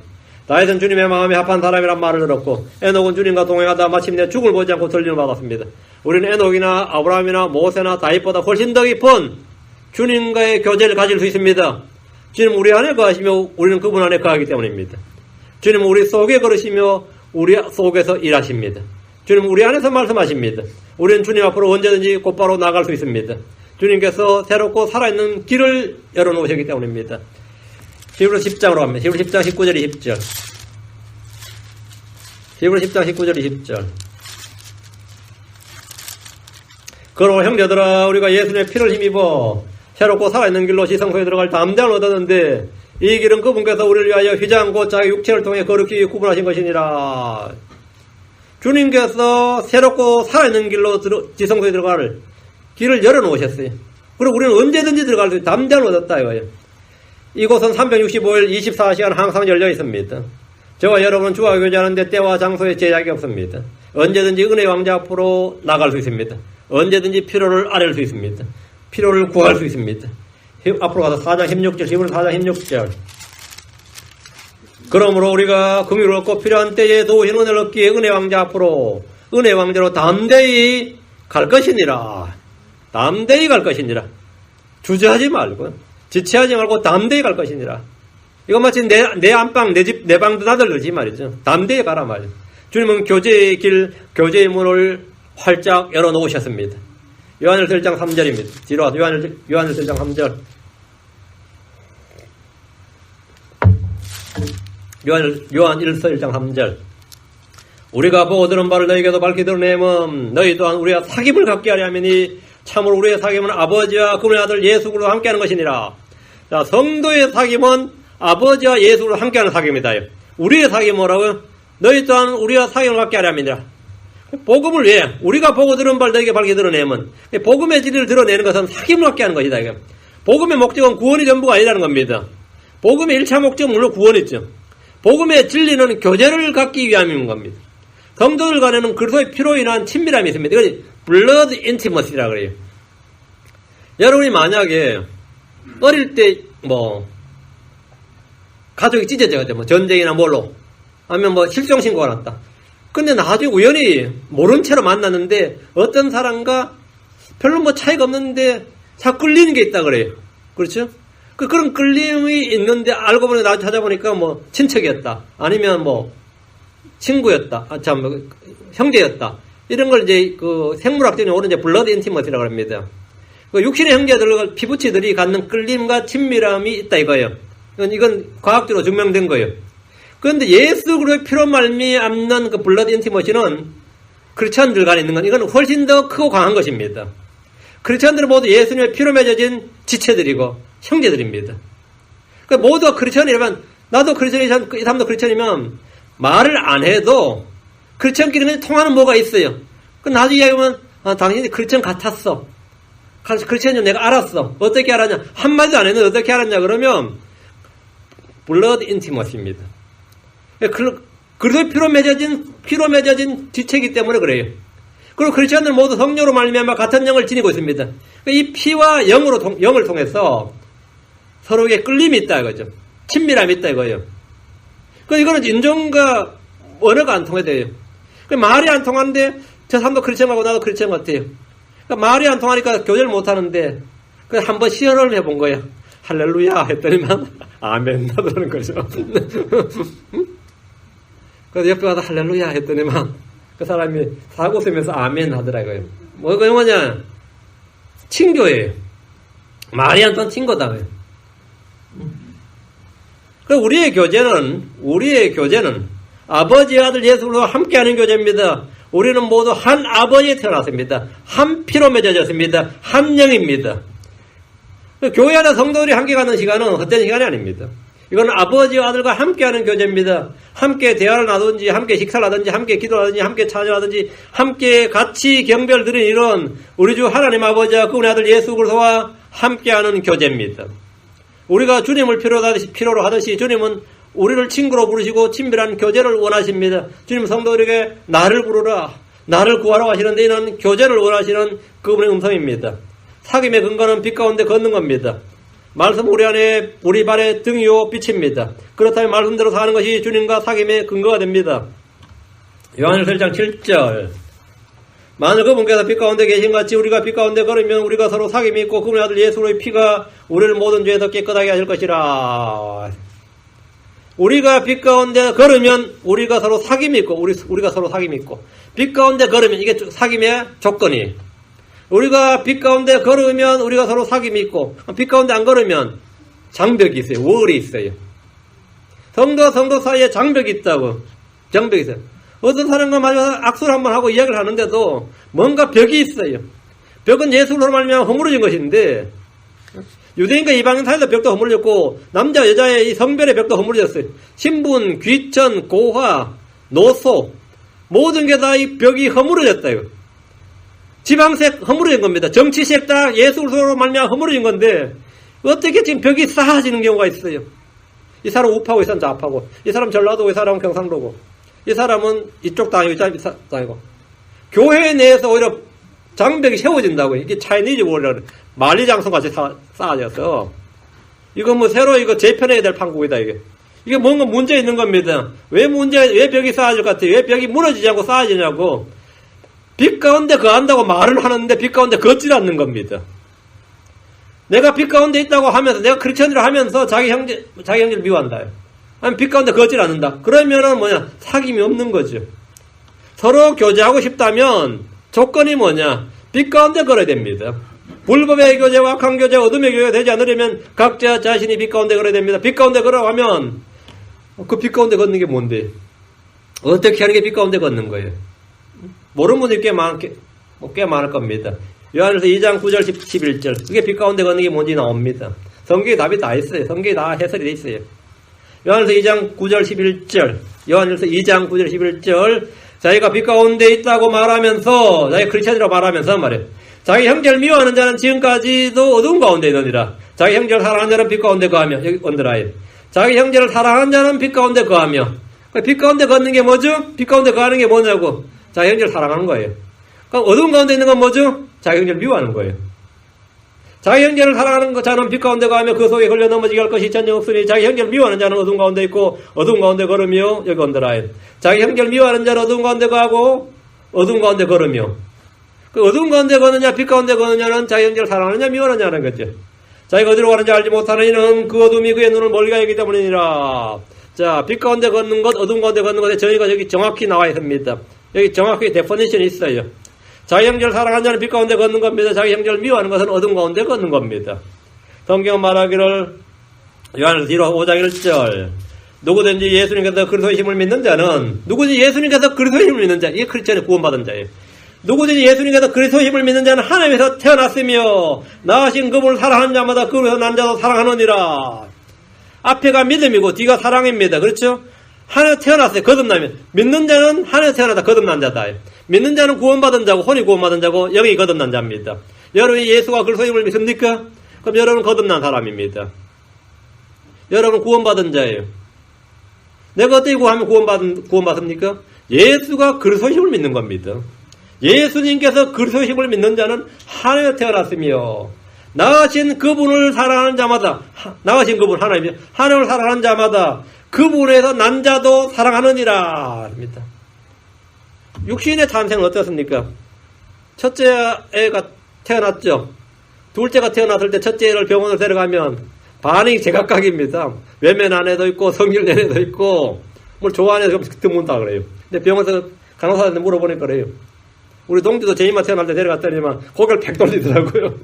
다윗은 주님의 마음에 합한 사람이란 말을 들었고 에녹은 주님과 동행하다 마침내 죽을 보지 않고 들림을 받았습니다. 우리는 에녹이나 아브라함이나 모세나 다윗보다 훨씬 더 깊은 주님과의 교제를 가질 수 있습니다. 주님 우리 안에 거하시며 우리는 그분 안에 거하기 때문입니다. 주님은 우리 속에 걸으시며 우리 속에서 일하십니다. 주님은 우리 안에서 말씀하십니다. 우리는 주님 앞으로 언제든지 곧바로 나갈 수 있습니다. 주님께서 새롭고 살아있는 길을 열어놓으셨기 때문입니다. 히브리서 10장으로 갑니다. 히브리서 10장 19절 20절. 히브리서 10장 19절 20절. 그러므로 형제들아 우리가 예수님의 피를 힘입어 새롭고 살아있는 길로 지성소에 들어갈 담대함을 얻었는데 이 길은 그분께서 우리를 위하여 휘장 곧 자기 육체를 통해 거룩히 구분하신 것이니라. 주님께서 새롭고 살아있는 길로 지성소에 들어갈 길을 열어놓으셨어요. 그리고 우리는 언제든지 들어갈 수 있는 담대함을 얻었다 이거예요. 이곳은 365일 24시간 항상 열려 있습니다. 저와 여러분은 주와 교제하는데 때와 장소에 제약이 없습니다. 언제든지 은혜의 왕자 앞으로 나갈 수 있습니다. 언제든지 필요를 아뢰할 수 있습니다. 필요를 구할 수 있습니다. 앞으로 가서 4장 16절, 히브리서 4장 16절. 그러므로 우리가 긍휼을 얻고 필요한 때에 도우신 은혜를 얻기에 은혜 왕자 앞으로 은혜 왕자로 담대히 갈 것이니라. 담대히 갈 것이니라. 주저하지 말고 지체하지 말고 담대히 갈 것이니라. 이거 마치 내 안방, 내 집, 내 방도 나들듯이 말이죠. 담대히 가라 말이죠. 주님은 교제의 길, 교제의 문을 활짝 열어놓으셨습니다. 요한일서 1장 3절입니다. 뒤로 와서 요한일서 1장 3절. 요한일서 1장 3절. 우리가 보고 들은 바를 너희에게도 밝히 드러내면 너희 또한 우리와 사귐을 갖게 하려 하매니 참으로 우리의 사귐은 아버지와 그분의 아들 예수 그리스도와 함께하는 것이니라. 자, 성도의 사귐은 아버지와 예수 그리스도와 함께하는 사귐이다. 우리의 사귐은 뭐라고요? 너희 또한 우리와 사귐을 갖게 하려 함이니라. 복음을 왜? 우리가 보고 들은 바를 너희에게 밝히 드러내면 복음의 진리를 드러내는 것은 사귐을 갖게 하는 것이다. 이거. 복음의 목적은 구원이 전부가 아니라는 겁니다. 복음의 1차 목적은 물론 구원이죠. 복음의 진리는 교제를 갖기 위함인 겁니다. 성도들 간에는 그리스도의 피로 인한 친밀함이 있습니다. 이것이 blood intimacy라고 그래요. 여러분이 만약에 어릴 때 가족이 찢어져가지고 전쟁이나 뭘로 아니면 실종신고가 났다. 근데 나중에 우연히 모른 채로 만났는데 어떤 사람과 별로 차이가 없는데 자꾸 끌리는 게 있다 그래요. 그렇죠? 그런 끌림이 있는데 알고 보니 나중에 찾아보니까 친척이었다. 아니면 친구였다. 형제였다. 이런 걸 이제 생물학적인 오른 블러드 인티머시라고 합니다. 그 육신의 형제들, 피부치들이 갖는 끌림과 친밀함이 있다 이거예요. 이건 과학적으로 증명된 거예요. 그런데 예수 그리스도의 피로 말미암는 그 블러드 인티머시는 크리스천들 간에 있는 건 이건 훨씬 더 크고 강한 것입니다. 크리스천들은 모두 예수님의 피로 맺어진 지체들이고 형제들입니다. 그러니까 모두가 크리스천이라면 나도 크리스천이면 이 사람도 크리스천이면 말을 안 해도 크리스천끼리는 통하는 뭐가 있어요. 그 나중에 이야기하면 당신이 크리스천 같았어. 크리스천인 내가 알았어. 어떻게 알았냐? 한마디도 안 했는데 어떻게 알았냐? 그러면 블러드 인티머시입니다. 그래서 피로 맺어진 지체이기 때문에 그래요. 그리고 크리스천들 모두 성령으로 말미암아 같은 영을 지니고 있습니다. 이 피와 영을 통해서 서로에게 끌림이 있다 이거죠. 친밀함이 있다 이거예요. 이거는 인종과 언어가 안 통해야 돼요. 말이 안 통하는데 저 사람도 크리스천하고 나도 크리스천 같아요. 말이 안 통하니까 교제를 못 하는데 한번 시연을 해본 거예요. 할렐루야 했더니만 아멘 하더라는 거죠. 그래서 옆에 가서 할렐루야 했더니만 그 사람이 사고 쓰면서 아멘 하더라고요. 뭐가 뭐냐? 친교예요. 말이 안 통한 친거다. 우리의 교제는 아버지와 아들 예수 그리스도와 함께하는 교제입니다. 우리는 모두 한 아버지에 태어났습니다. 한 피로 맺어졌습니다. 한 영입니다. 교회 안에 성도들이 함께 가는 시간은 헛된 시간이 아닙니다. 이건 아버지와 아들과 함께하는 교제입니다. 함께 대화를 나누든지, 함께 식사를 하든지, 함께 기도를 하든지, 함께 찬양하든지, 함께 같이 경배를 드리는 이런 우리 주 하나님 아버지와 그분의 아들 예수 그리스도와 함께하는 교제입니다. 우리가 주님을 필요로 하듯이 주님은 우리를 친구로 부르시고 친밀한 교제를 원하십니다. 주님 성도들에게 나를 부르라, 나를 구하라고 하시는데 이는 교제를 원하시는 그분의 음성입니다. 사귐의 근거는 빛 가운데 걷는 겁니다. 말씀 우리 안에 우리 발의 등이요 빛입니다. 그렇다면 말씀대로 사는 것이 주님과 사귐의 근거가 됩니다. 요한일서 1장 7절 만일 그분께서 빛 가운데 계신 같이 우리가 빛 가운데 걸으면 우리가 서로 사귐이 있고 그분의 아들 예수의 피가 우리를 모든 죄에서 깨끗하게 하실 것이라. 우리가 빛 가운데 걸으면 우리가 서로 사귐이 있고 우리가 서로 사귐이 있고 빛 가운데 걸으면 이게 사귐의 조건이에요. 우리가 빛 가운데 걸으면 우리가 서로 사귐이 있고 빛 가운데 안 걸으면 장벽이 있어요. 월이 있어요. 성도 사이에 장벽이 있다고. 장벽이 있어요. 어떤 사람과 마주와서 악수를 한번 하고 이야기를 하는데도 뭔가 벽이 있어요. 벽은 예수로 말미암아 허물어진 것인데 유대인과 이방인 사이도 벽도 허물어졌고 남자 여자의 이 성별의 벽도 허물어졌어요. 신분, 귀천, 고화, 노소 모든 게 다 이 벽이 허물어졌다요. 지방색 허물어진 겁니다. 정치색 다 예수로 말미암아 허물어진 건데 어떻게 지금 벽이 쌓아지는 경우가 있어요. 이 사람 우파고 이 사람 좌파고 이 사람 전라도고 이 사람은 경상도고 이 사람은 이쪽 당이고 이 사람 이쪽 당이고 교회 내에서 오히려 장벽이 세워진다고. 이게 차이니즈 원래 만리장성같이 쌓아져서 이거 뭐 새로 이거 재편해야 될 판국이다 이게 뭔가 문제 있는 겁니다. 왜 벽이 쌓아질 것 같아요? 왜 벽이 무너지지 않고 쌓아지냐고. 빛 가운데 거한다고 말을 하는데 빛 가운데 걷질 않는 겁니다. 내가 빛 가운데 있다고 하면서 내가 크리스천이라 하면서 자기 형제를 미워한다. 아니 빛 가운데 걷질 않는다. 그러면은 뭐냐? 사귐이 없는 거죠. 서로 교제하고 싶다면 조건이 뭐냐? 빛 가운데 걸어야 됩니다. 불법의 교제와 악한 교제, 어둠의 교제가 되지 않으려면 각자 자신이 빛 가운데 걸어야 됩니다. 빛 가운데 걸어라고 하면 그 빛 가운데 걷는 게 뭔데? 어떻게 하는 게 빛 가운데 걷는 거예요? 모르는 분들이 꽤 많을 겁니다. 요한일서 2장 9절 11절 그게 빛 가운데 걷는 게 뭔지 나옵니다. 성경에 답이 다 있어요. 성경에 다 해설이 돼 있어요. 요한일서 2장 9절 11절 요한일서 2장 9절 11절 자기가 빛 가운데 있다고 말하면서 자기가 크리스천이라고 말하면서 말이에요. 자기 형제를 미워하는 자는 지금까지도 어두운 가운데 있느니라. 자기 형제를 사랑하는 자는 빛 가운데 거하며 여기 언더라인. 자기 형제를 사랑하는 자는 빛 가운데 거하며. 빛 가운데 걷는 게 뭐죠? 빛 가운데 거하는 게 뭐냐고. 자기 형제를 사랑하는 거예요. 그럼 어두운 가운데 있는 건 뭐죠? 자기 형제를 미워하는 거예요. 자기 형제를 사랑하는 자는 빛 가운데 거하며 그 속에 걸려 넘어지게 할 것이 전혀 없으니 자기 형제를 미워하는 자는 어두운 가운데 있고 어두운 가운데 걸으며 여기 언더라인. 자기 형제를 미워하는 자는 어두운 가운데 거하고 어두운 가운데 걸으며. 그 어두운 가운데 거느냐 빛 가운데 거느냐는 자기 형제를 사랑하느냐 미워하느냐는 거죠. 자기가 어디로 가는지 알지 못하는 이는 그 어둠이 그의 눈을 멀리 가기 때문이니라. 자, 빛 가운데 걷는 것, 어두운 가운데 걷는 것에 저희가 여기 정확히 나와 있습니다. 여기 정확히 데피니션이 있어요. 자기 형제를 사랑하는 자는 빛 가운데 걷는 겁니다. 자기 형제를 미워하는 것은 어둠 가운데 걷는 겁니다. 성경 말하기를 요한일서 5장 1절 누구든지 예수님께서 그리스도의 힘을 믿는 자는 누구든지 예수님께서 그리스도의 힘을 믿는 자 이게 크리스천의 구원받은 자예요. 누구든지 예수님께서 그리스도의 힘을 믿는 자는 하나님에서 태어났으며 나으신 그분을 사랑하는 자마다 그분에서 난 자도 사랑하느니라. 앞에가 믿음이고 뒤가 사랑입니다. 그렇죠? 하나님에서 태어났어요. 거듭나면 믿는 자는 하나님에서 태어나다 거듭난 자다. 믿는 자는 구원받은 자고 혼이 구원받은 자고 영이 거듭난 자입니다. 여러분이 예수가 그리스도의 힘을 믿습니까? 그럼 여러분은 거듭난 사람입니다. 여러분은 구원받은 자예요. 내가 어떻게 구하면 구원받습니까? 예수가 그리스도의 힘을 믿는 겁니다. 예수님께서 그리스도의 힘을 믿는 자는 하나님에서 태어났으며 나으신 그분을 사랑하는 자마다 나으신 그분 하나님이요 하나님을 사랑하는 자마다 그분에서 난 자도 사랑하느니라 합니다. 육신의 탄생은 어떻습니까? 첫째 애가 태어났죠. 둘째가 태어났을 때 첫째 애를 병원으로 데려가면 반응이 제각각입니다. 외면한 애도 있고 성질낸 애도 있고 뭘 좋아하는 애도 드문다 그래요. 근데 병원에서 간호사한테 물어보니까 그래요. 우리 동지도 제 이마 태어날 때 데려갔더니만 고개를 백 돌리더라고요.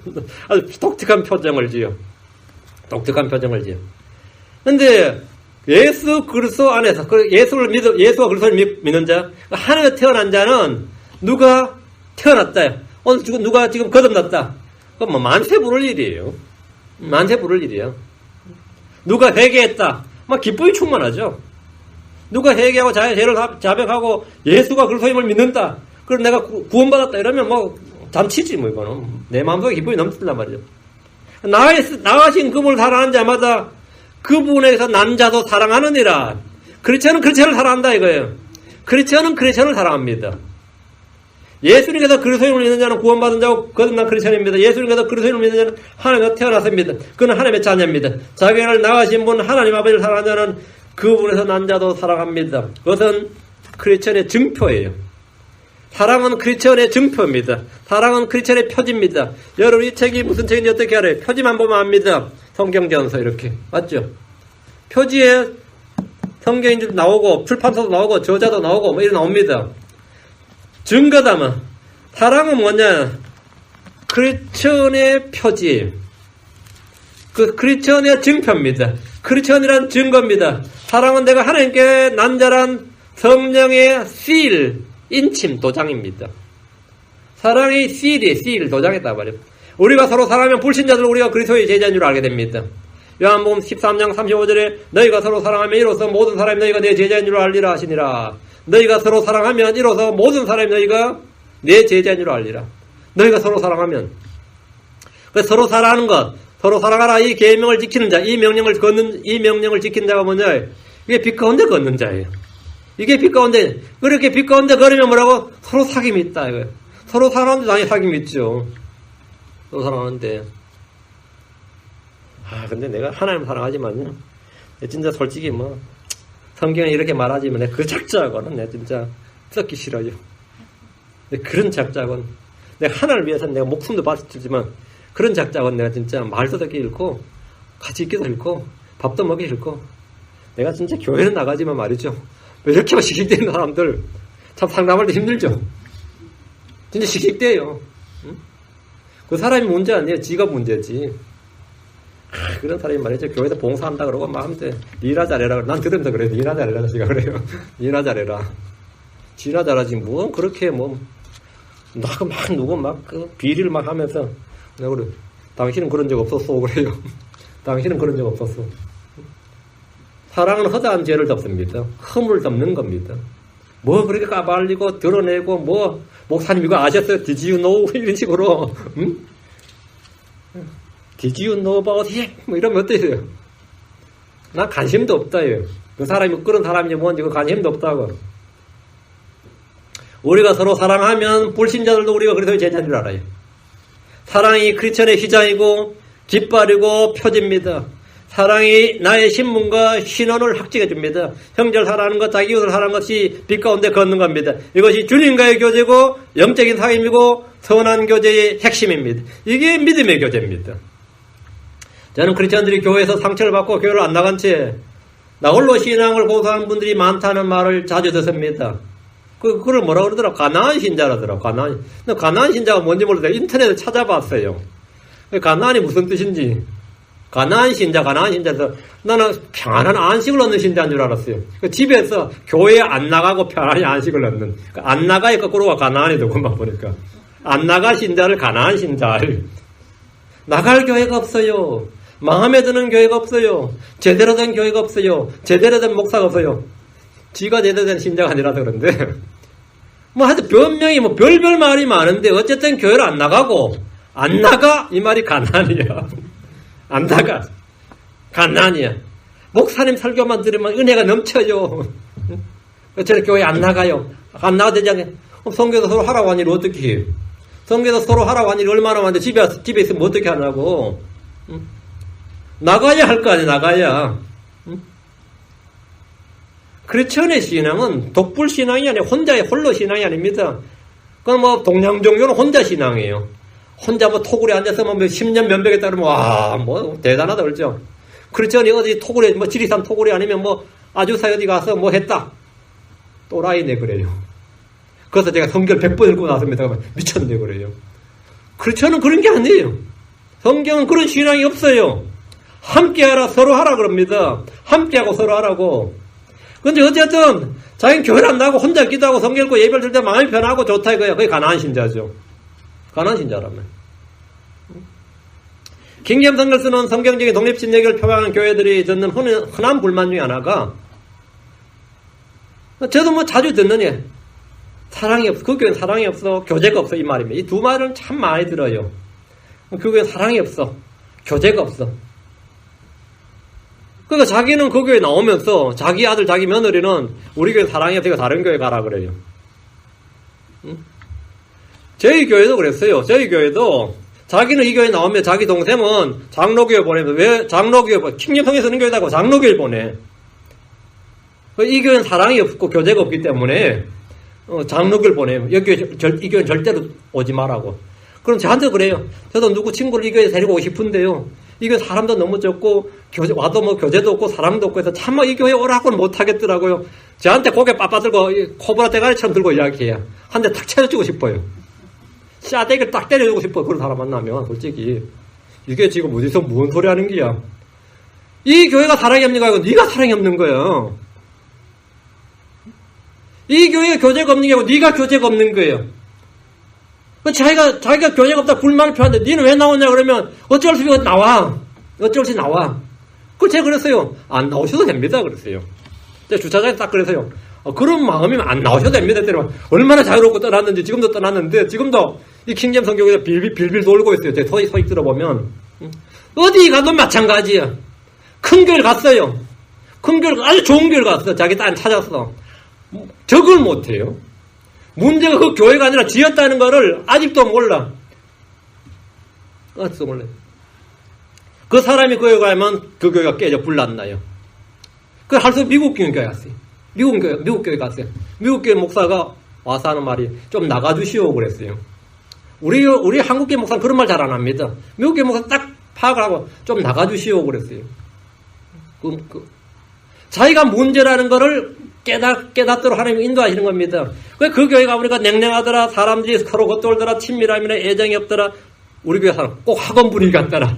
아주 독특한 표정을 지어. 독특한 표정을 지어. 근데 예수 그리스도 안에서 예수가 그리스도를 믿는 자 하나님에 태어난 자는 누가 태어났다. 오늘 누가 지금 거듭났다. 그건 뭐 만세 부를 일이에요. 만세 부를 일이야. 누가 회개했다. 막 기쁨이 충만하죠. 누가 회개하고 자의 죄를 자백하고 예수가 그리스도의 힘을 믿는다. 그럼 내가 구원받았다 이러면 뭐 잔치지 뭐 이거는 내 마음속에 기쁨이 넘친단 말이죠. 나으신 그분을 사랑하는 자마다 그분에서 난 자도 사랑하느니라. 크리스천은 크리스천을 사랑한다 이거예요. 크리스천은 크리스천을 사랑합니다. 예수님께서 그리스도의 힘을 믿는 자는 구원받은 자고 거듭난 크리스천입니다. 예수님께서 그리스도의 힘을 믿는 자는 하나님에서 태어났습니다. 그는 하나님의 자녀입니다. 자기를 낳으신 분 하나님 아버지를 사랑하는 자는 그분에서 난 자도 사랑합니다. 그것은 크리스천의 증표예요. 사랑은 크리스천의 증표입니다. 사랑은 크리스천의 표지입니다. 여러분 이 책이 무슨 책인지 어떻게 알아요? 표지만 보면 압니다. 성경전서 이렇게 맞죠? 표지에 성경인도 나오고 출판사도 나오고 저자도 나오고 뭐 이런 나옵니다. 증거다만 사랑은 뭐냐? 크리스천의 표지, 그 크리스천의 증표입니다. 크리스천이란 증거입니다. 사랑은 내가 하나님께 난 자란 성령의 seal, 인침, 도장입니다. 사랑의 seal, 도장했단 말이에요. 우리가 서로 사랑하면 불신자들 우리가 그리스도의 제자인 줄 알게 됩니다. 요한복음 13장 35절에 너희가 서로 사랑하면 이로써 모든 사람이 너희가 내 제자인 줄 알리라 하시니라. 너희가 서로 사랑하면 이로써 모든 사람이 너희가 내 제자인 줄 알리라. 너희가 서로 사랑하면 서로 사랑하는 것, 서로 사랑하라 이 계명을 지키는 자, 이 명령을 지키는 자가 뭐냐? 이게 빛 가운데 걷는 자예요. 이게 빛 가운데 그렇게 빛 가운데 걸으면 뭐라고? 서로 사귐이 있다 이거예요. 서로 사랑하는데 당연히 사귐이 있죠. 서로 사랑하는데 근데 내가 하나님 사랑하지만요. 진짜 솔직히 뭐 성경에 이렇게 말하지만 그 작자하고는 내가 진짜 썩기 싫어요. 근데 그런 작자하고는 내가 하나를 위해서는 내가 목숨도 바치지만 그런 작자하고는 내가 진짜 말도 듣기 싫고 같이 있기도 싫고 밥도 먹기 싫고 내가 진짜 교회는 나가지만 말이죠. 이렇게 막 씩씩대는 사람들 참 상담할 때 힘들죠. 진짜 씩씩대요. 응? 그 사람이 문제 아니에요. 지가 문제지. 그런 사람이 말이죠. 교회에서 봉사한다 그러고 막 하는데 니나 잘해라. 난 들으면서 그래요. 니나 잘해라. 지가 그래요. 니나 잘해라. 지나 잘하지. 뭐 그렇게 막 누구 그 비리를 막 하면서 내가 그래. 당신은 그런 적 없었어. 그래요. 당신은 그런 적 없었어. 사랑은 허다한 죄를 덮습니다. 허물을 덮는 겁니다. 뭐 그렇게 까발리고 드러내고 뭐 목사님 이거 아셨어요? Did you know? 이런 식으로 응? Did you know about him? 뭐 이러면 어때요? 나 관심도 없다요. 그 사람이 그런 사람이 뭔지 그 관심도 없다고. 우리가 서로 사랑하면 불신자들도 우리가 그래서 제자인 줄 알아요. 사랑이 크리스천의 휘장이고 깃발이고 표지입니다. 사랑이 나의 신분과 신원을 확증해 줍니다. 형제를 사랑하는 것, 자기 이웃을 사랑하는 것이 빛 가운데 걷는 겁니다. 이것이 주님과의 교제고 영적인 사귐이고 선한 교제의 핵심입니다. 이게 믿음의 교제입니다. 저는 크리스천들이 교회에서 상처를 받고 교회를 안 나간 채 나홀로 신앙을 고수하는 분들이 많다는 말을 자주 듣습니다. 그걸 뭐라 그러더라? 가나안 신자라더라. 가나안 신자가 뭔지 몰라서 인터넷에 찾아봤어요. 가나안이 무슨 뜻인지. 가나안 신자에서 나는 평안한 안식을 얻는 신자인 줄 알았어요. 집에서 교회에 안 나가고 평안히 안식을 얻는. 안 나가의 거꾸로가 가나안이 되고만 보니까. 안 나가 신자를 가나안 신자. 나갈 교회가 없어요. 마음에 드는 교회가 없어요. 제대로 된 교회가 없어요. 제대로 된 목사가 없어요. 지가 제대로 된 신자가 아니라서 그런데. 하여튼 변명이 별별 말이 많은데 어쨌든 교회를 안 나가고 안 나가 이 말이 가난이야. 안 나가 가난이야. 목사님 설교만 들으면 은혜가 넘쳐요. 저는 교회 안 나가요. 안 나가도 되지 않게 성교도 서로 하라고 하니 어떻게 해요? 성교도 서로 하라고 하니 얼마나 많은데 집에 있으면 어떻게 하냐고. 나가야 할 거 아니야. 나가야. 크리스천의 신앙은 독불 신앙이 아니라 홀로 신앙이 아닙니다. 그럼 동양종교는 혼자 신앙이에요. 혼자 토굴에 앉아서 10년 면벽에 따르면 대단하다 그러죠. 크리스천이 어디 토굴에 지리산 토굴에 아니면 아주사 어디 가서 했다. 또라이네 그래요. 그래서 제가 성경 100번 읽고 나섭니다. 미쳤네 그래요. 크리스천은 그런 게 아니에요. 성경은 그런 신앙이 없어요. 함께하라 서로 하라 그럽니다. 함께하고 서로 하라고. 근데 어쨌든 자기는 교회를 안 나가고 혼자 기도하고 성경 읽고 예배를 들 때 마음이 편하고 좋다 이거야. 그게 가나안 신자죠. 가나안 신자라면. 킹잼 성경을 쓰는 성경적인 독립신뢰를 표방하는 교회들이 듣는 흔한 불만 중에 하나가 저도 자주 듣는 예. 사랑이 없어. 그 교회는 사랑이 없어. 교제가 없어. 이 말입니다. 이 두 말은 참 많이 들어요. 그 교회는 사랑이 없어. 교제가 없어. 그러니까 자기는 그 교회 나오면서 자기 아들, 자기 며느리는 우리 교회 사랑이 없으니까 다른 교회 가라 그래요. 응? 저희 교회도 그랬어요. 저희 교회도 자기는 이 교회 나오면 자기 동생은 장로교회 보내면 왜 장로교회 킹림성에 쓰는 교회다고 장로교회 보내. 이 교회는 사랑이 없고 교제가 없기 때문에 장로교를 보내요. 이 교회는 절대로 오지 말라고. 그럼 저한테 그래요. 저도 누구 친구를 이 교회에 데리고 오고 싶은데요. 이 교회 사람도 너무 적고 와도 교제도 없고 사랑도 없고 해서 참 이 교회 오라고는 못하겠더라고요. 저한테 고개 빠빠들고 코브라 대가리처럼 들고 이야기해요. 한 대 탁 쳐주고 싶어요. 싸대기를 딱 때려주고 싶어. 그런 사람 만나면 솔직히 이게 지금 어디서 무슨 소리 하는 거야. 이 교회가 사랑이 없는 거야. 네가 사랑이 없는 거야. 이 교회에 교제가 없는 게 아니고 네가 교제가 없는 거예요. 자기가 교제가 없다 불만을 표하는데 니는 왜 나오냐 그러면 어쩔 수 없이 나와. 어쩔 수 없이 나와. 그걸 제가 그랬어요. 안 나오셔도 됩니다. 그랬어요. 제가 주차장에 딱 그래서요. 그런 마음이면 안 나오셔도 됩니다. 때려 얼마나 자유롭고 떠났는지 지금도 떠났는데 지금도 이 킹잼 성경에서 빌빌 돌고 있어요. 제 소식 들어보면 어디 가도 마찬가지야. 큰 교회를 갔어요. 큰 교회를 아주 좋은 교회를 갔어. 자기 딸 찾았어. 적을 못해요. 문제가 그 교회가 아니라 지었다는 거를 아직도 몰라. 아직도 몰라요. 그 사람이 그 교회 가면 그 교회가 깨져 불났나요. 그걸 할 수 미국 교회 갔어요. 미국 교회 갔어요. 미국 교회 목사가 와서 하는 말이 좀 나가주시오 그랬어요. 우리 한국 교회 목사는 그런 말 잘 안 합니다. 미국 교회 목사 딱 파악을 하고 좀 나가주시오 그랬어요. 자기가 문제라는 거를 깨닫도록 하나님이 인도하시는 겁니다. 그 교회가 우리가 냉랭하더라, 사람들이 서로 겉돌더라, 친밀함이나 애정이 없더라, 우리 교회 사람 꼭 학원 분위기 같더라.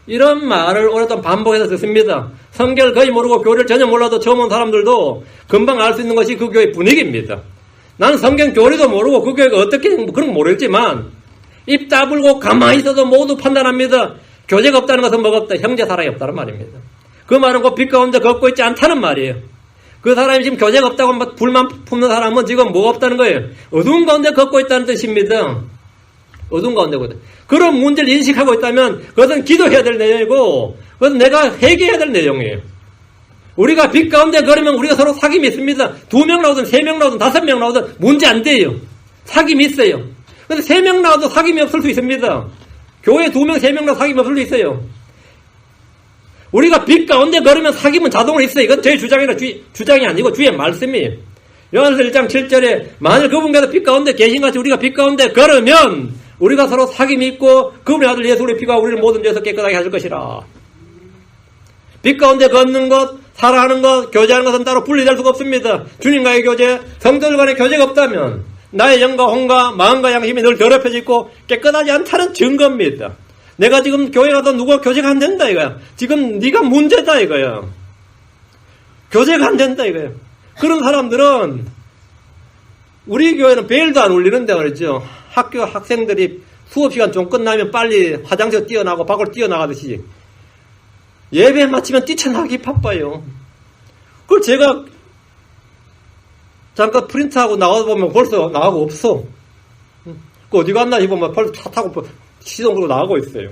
이런 말을 오랫동안 반복해서 듣습니다. 성경을 거의 모르고 교회를 전혀 몰라도 처음 온 사람들도 금방 알 수 있는 것이 그 교회 분위기입니다. 나는 성경 교리도 모르고 그 교회가 어떻게 그런 거 모르겠지만 입 다물고 가만히 있어도 모두 판단합니다. 교제가 없다는 것은 뭐가 없다? 형제 사랑이 없다는 말입니다. 그 말은 곧 빛 가운데 걷고 있지 않다는 말이에요. 그 사람이 지금 교제가 없다고 불만 품는 사람은 지금 뭐가 없다는 거예요? 어두운 가운데 걷고 있다는 뜻입니다. 어두운 가운데 걷고 있다. 그런 문제를 인식하고 있다면 그것은 기도해야 될 내용이고 그것은 내가 회개해야 될 내용이에요. 우리가 빛 가운데 걸으면 우리가 서로 사귐이 있습니다. 2명 나오든 3명 나오든 5명 나오든 문제 안 돼요. 사귐이 있어요. 근데 3명 나와도 사귐이 없을 수 있습니다. 교회 2명, 3명 나와도 사귐이 없을 수 있어요. 우리가 빛 가운데 걸으면 사귐은 자동으로 있어요. 이건 제 주장이 아니고 주의 말씀이에요. 요한일서 1장 7절에 만일 그분께서 빛 가운데 계신같이 우리가 빛 가운데 걸으면 우리가 서로 사귐이 있고 그분의 아들 예수 우리 피가 우리를 모든 죄에서 깨끗하게 하실 것이라. 빛 가운데 걷는 것, 사랑하는 것, 교제하는 것은 따로 분리될 수가 없습니다. 주님과의 교제, 성도들 간의 교제가 없다면 나의 영과 혼과 마음과 양심이 늘 더럽혀져 있고 깨끗하지 않다는 증거입니다. 내가 지금 교회 가도 누가 교제가 안 된다 이거야. 지금 네가 문제다 이거야. 교제가 안 된다 이거야. 그런 사람들은 우리 교회는 벨도 안 울리는데 그랬죠. 학교 학생들이 수업 시간 좀 끝나면 빨리 화장실 뛰어나고 밖으로 뛰어나가듯이 예배 마치면 뛰쳐나가기 바빠요. 그걸 제가 잠깐 프린트하고 나와보면 벌써 나가고 없어. 그 어디 갔나 싶으면 벌써 차 타고 시동 걸고 나가고 있어요.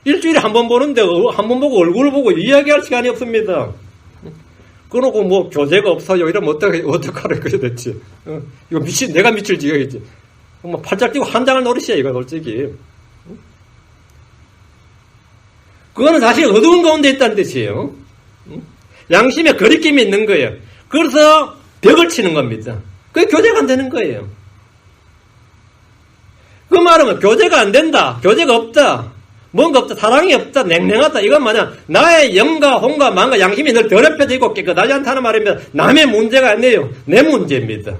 일주일에 한 번 보는데 한 번 보고 얼굴을 보고 이야기할 시간이 없습니다. 그러고 뭐 교제가 없어요 이러면 어떡하래 그래 됐지. 이거 내가 미칠 지경이지. 뭐 팔짝 뛰고 한 장을 노리시야 이거 솔직히. 그거는 사실 어두운 가운데 있다는 뜻이에요. 양심에 거리낌이 있는 거예요. 그래서 벽을 치는 겁니다. 그게 교제가 안 되는 거예요. 그 말은 교제가 안 된다. 교제가 없다. 뭔가 없다. 사랑이 없다. 냉랭하다. 이건 뭐냐. 나의 영과 혼과 마음과 양심이 늘 더럽혀져 있고 깨끗하지 않다는 말이면 남의 문제가 아니에요. 내 문제입니다.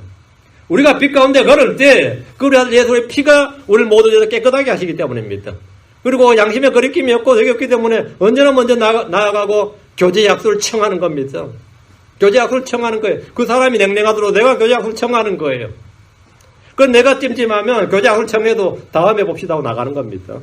우리가 빛 가운데 걸을 때 그 아들 예수의 피가 우리를 모두 깨끗하게 하시기 때문입니다. 그리고 양심에 거리낌이 없고 되게 없기 때문에 언제나 먼저 나아가고 교제 약속을 청하는 겁니다. 교제 약속을 청하는 거예요. 그 사람이 냉랭하도록 내가 교제 약속을 청하는 거예요. 그건 내가 찜찜하면 교제 약속을 청해도 다음에 봅시다 하고 나가는 겁니다.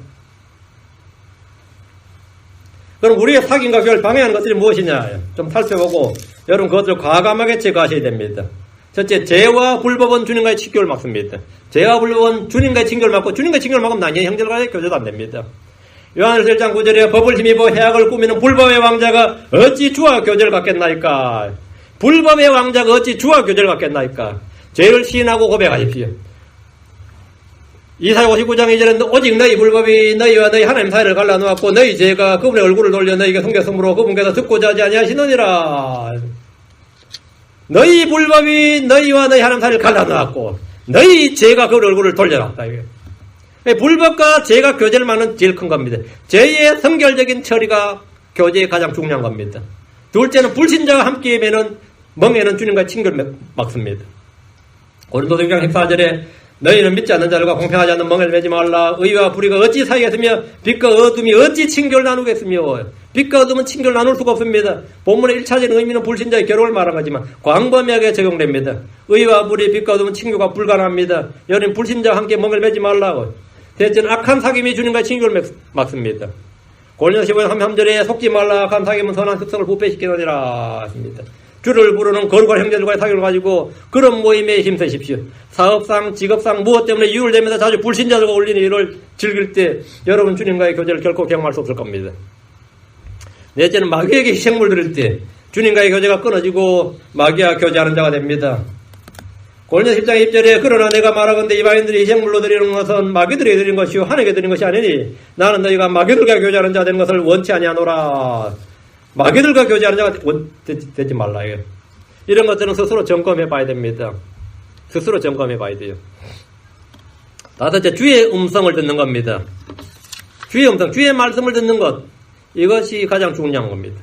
그럼 우리의 사귐과 교회를 방해하는 것들이 무엇이냐 좀 살펴보고 여러분 그것을 과감하게 제거하셔야 됩니다. 첫째, 죄와 불법은 주님과의 친교를 막습니다. 죄와 불법은 주님과의 친교를 막고 주님과의 친교를 막으면 나뉘어 형제들과의 교제도 안 됩니다. 요한일서 1장 9절에 법을 힘입어 해악을 꾸미는 불법의 왕자가 어찌 주와 교제를 갖겠나이까. 불법의 왕자가 어찌 주와 교제를 갖겠나이까. 죄를 시인하고 고백하십시오. 이사야 59장 2절은 오직 너희 불법이 너희와 너희 하나님 사이를 갈라놓았고 너희 죄가 그분의 얼굴을 돌려 너희에게 숨겼으므로 그분께서 듣고자 하지 아니하시느니라. 너희 불법이 너희와 너희 하나님 사이를 갈라놓았고 너희 죄가 그 얼굴을 돌려놨다. 불법과 죄가 교제를 막는 제일 큰 겁니다. 죄의 성결적인 처리가 교제의 가장 중요한 겁니다. 둘째는 불신자와 함께 멍에는 주님과 친교를 막습니다. 고린도서 6장 14절에 너희는 믿지 않는 자들과 공평하지 않는 멍에를 매지 말라. 의와 불의가 어찌 사이겠으며 빛과 어둠이 어찌 친교를 나누겠으며. 빛과 어둠은 친교를 나눌 수가 없습니다. 본문의 1차적인 의미는 불신자의 결혼을 말한 거지만 광범위하게 적용됩니다. 의와 불의, 빛과 어둠은 친교가 불가능합니다. 여러분 불신자와 함께 멍을 매지 말라고. 셋째는 악한 사귐이 주님과의 친교를 막습니다. 고린도서 15장 3절에 속지 말라. 악한 사귐은 선한 습성을 부패시키느니라 하십니다. 주를 부르는 거룩한 형제들과의 사귐을 가지고 그런 모임에 힘쓰십시오. 사업상, 직업상 무엇 때문에 이유를 대면서 자주 불신자들과 올리는 일을 즐길 때 여러분 주님과의 교제를 결코 경험할 수 없을 겁니다. 넷째는 마귀에게 희생물 드릴 때 주님과의 교제가 끊어지고 마귀와 교제하는 자가 됩니다. 고린도서 10장 2절에 그러나 내가 말하건대 이방인들이 희생물로 드리는 것은 마귀들이 드리는 것이요 하나님께 드리는 것이 아니니 나는 너희가 마귀들과 교제하는 자가 되는 것을 원치 아니하노라. 마귀들과 교제하는 자가 되지 말라. 이런 것들은 스스로 점검해 봐야 됩니다. 스스로 점검해 봐야 돼요. 다섯째, 주의 음성을 듣는 겁니다. 주의 음성, 주의 말씀을 듣는 것. 이것이 가장 중요한 겁니다.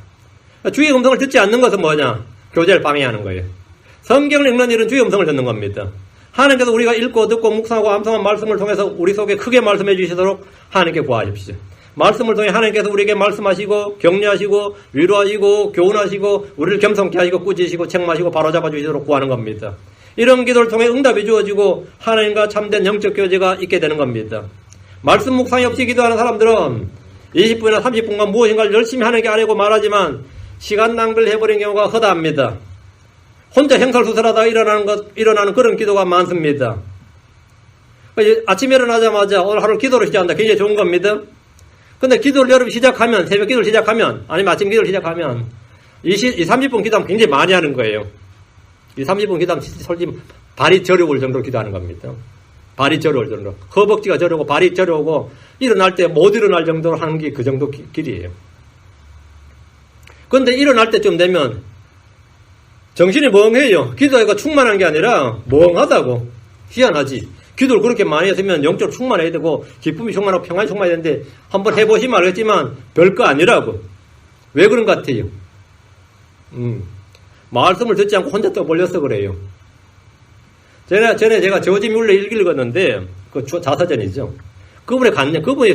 주의 음성을 듣지 않는 것은 뭐냐? 교제를 방해하는 거예요. 성경을 읽는 일은 주의 음성을 듣는 겁니다. 하나님께서 우리가 읽고 듣고 묵상하고 암송한 말씀을 통해서 우리 속에 크게 말씀해 주시도록 하나님께 구하십시오. 말씀을 통해 하나님께서 우리에게 말씀하시고 격려하시고 위로하시고 교훈하시고 우리를 겸손케 하시고 꾸짖으시고 책망하시고 바로잡아 주시도록 구하는 겁니다. 이런 기도를 통해 응답이 주어지고 하나님과 참된 영적 교제가 있게 되는 겁니다. 말씀 묵상이 없이 기도하는 사람들은 20분이나 30분간 무엇인가를 열심히 하는 게 아니고 말하지만 시간 낭비를 해버린 경우가 허다합니다. 혼자 행설수설하다가 일어나는 그런 기도가 많습니다. 아침에 일어나자마자 오늘 하루 기도를 시작한다. 굉장히 좋은 겁니다. 근데 기도를 여러분 시작하면, 새벽 기도를 시작하면, 아니면 아침 기도를 시작하면, 30분 기도하면 굉장히 많이 하는 거예요. 30분 기도하면 솔직히 발이 저려올 정도로 기도하는 겁니다. 발이 저려올 정도로. 허벅지가 저려오고 발이 저려오고, 일어날 때 못 일어날 정도로 하는 게 그 정도 길이에요. 근데 일어날 때쯤 되면, 정신이 멍해요. 기도가 충만한 게 아니라, 멍하다고. 희한하지. 기도를 그렇게 많이 했으면 영적으로 충만해야 되고 기쁨이 충만하고 평안이 충만해야 되는데 한번 해보시면 알겠지만 별거 아니라고. 왜 그런 것 같아요? 말씀을 듣지 않고 혼자 떠벌려서 그래요. 전에 제가 조지 뮬러 일기를 읽었는데, 그 자서전이죠. 그분이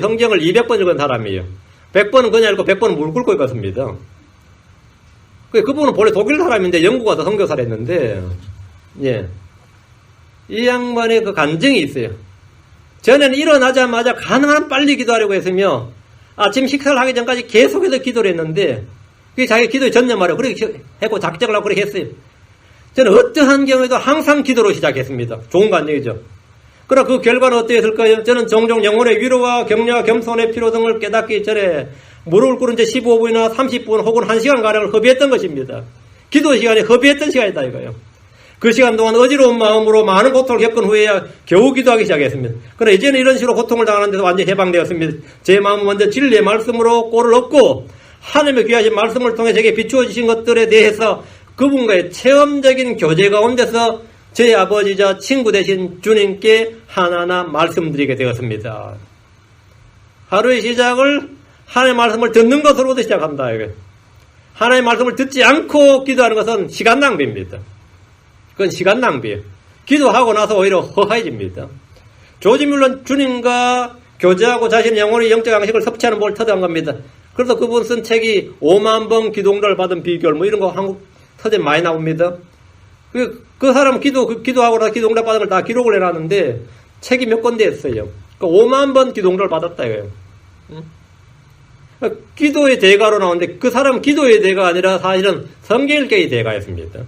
성경을 200번 읽은 사람이에요. 100번은 그냥 읽고 100번은 물 끓고 읽었습니다. 그분은 본래 독일 사람인데 영국 와서 선교사를 했는데, 예. 이 양반의 그 간증이 있어요. 전에는 일어나자마자 가능한 빨리 기도하려고 했으며, 아침 식사를 하기 전까지 계속해서 기도를 했는데, 그게 자기 기도에 전념하려고 그렇게 했고, 작정을 하고 그렇게 했어요. 저는 어떠한 경우에도 항상 기도로 시작했습니다. 좋은 간증이죠. 그럼 그 결과는 어떠했을까요? 저는 종종 영혼의 위로와 격려와 겸손의 필요 등을 깨닫기 전에 무릎을 꿇은 채 15분이나 30분 혹은 1시간가량을 허비했던 것입니다. 기도 시간에 허비했던 시간이다 이거예요. 그 시간 동안 어지러운 마음으로 많은 고통을 겪은 후에야 겨우 기도하기 시작했습니다. 그러나 이제는 이런 식으로 고통을 당하는데도 완전히 해방되었습니다. 제 마음은 먼저 진리의 말씀으로 꼴을 얻고 하나님의 귀하신 말씀을 통해 제게 비추어 주신 것들에 대해서 그분과의 체험적인 교제 가운데서 제 아버지자 친구 되신 주님께 하나하나 말씀드리게 되었습니다. 하루의 시작을 하나님의 말씀을 듣는 것으로부터 시작한다. 이게. 하나님의 말씀을 듣지 않고 기도하는 것은 시간 낭비입니다. 그건 시간 낭비예요. 기도하고 나서 오히려 허하해집니다. 조지 뮬러는 주님과 교제하고 자신의 영혼의 영적 양식을 섭취하는 법을 터득한 겁니다. 그래서 그분 쓴 책이 5만 번 기도응답을 받은 비결 뭐 이런 거 한국 서재 많이 나옵니다. 그 사람 기도하고 나서 기도응답 받은 걸 다 기록을 해놨는데 책이 몇 건데 했어요. 5만 번 기도응답을 받았다 이거예요. 기도의 대가로 나오는데 그 사람은 기도의 대가가 아니라 사실은 성경 읽기의 대가였습니다.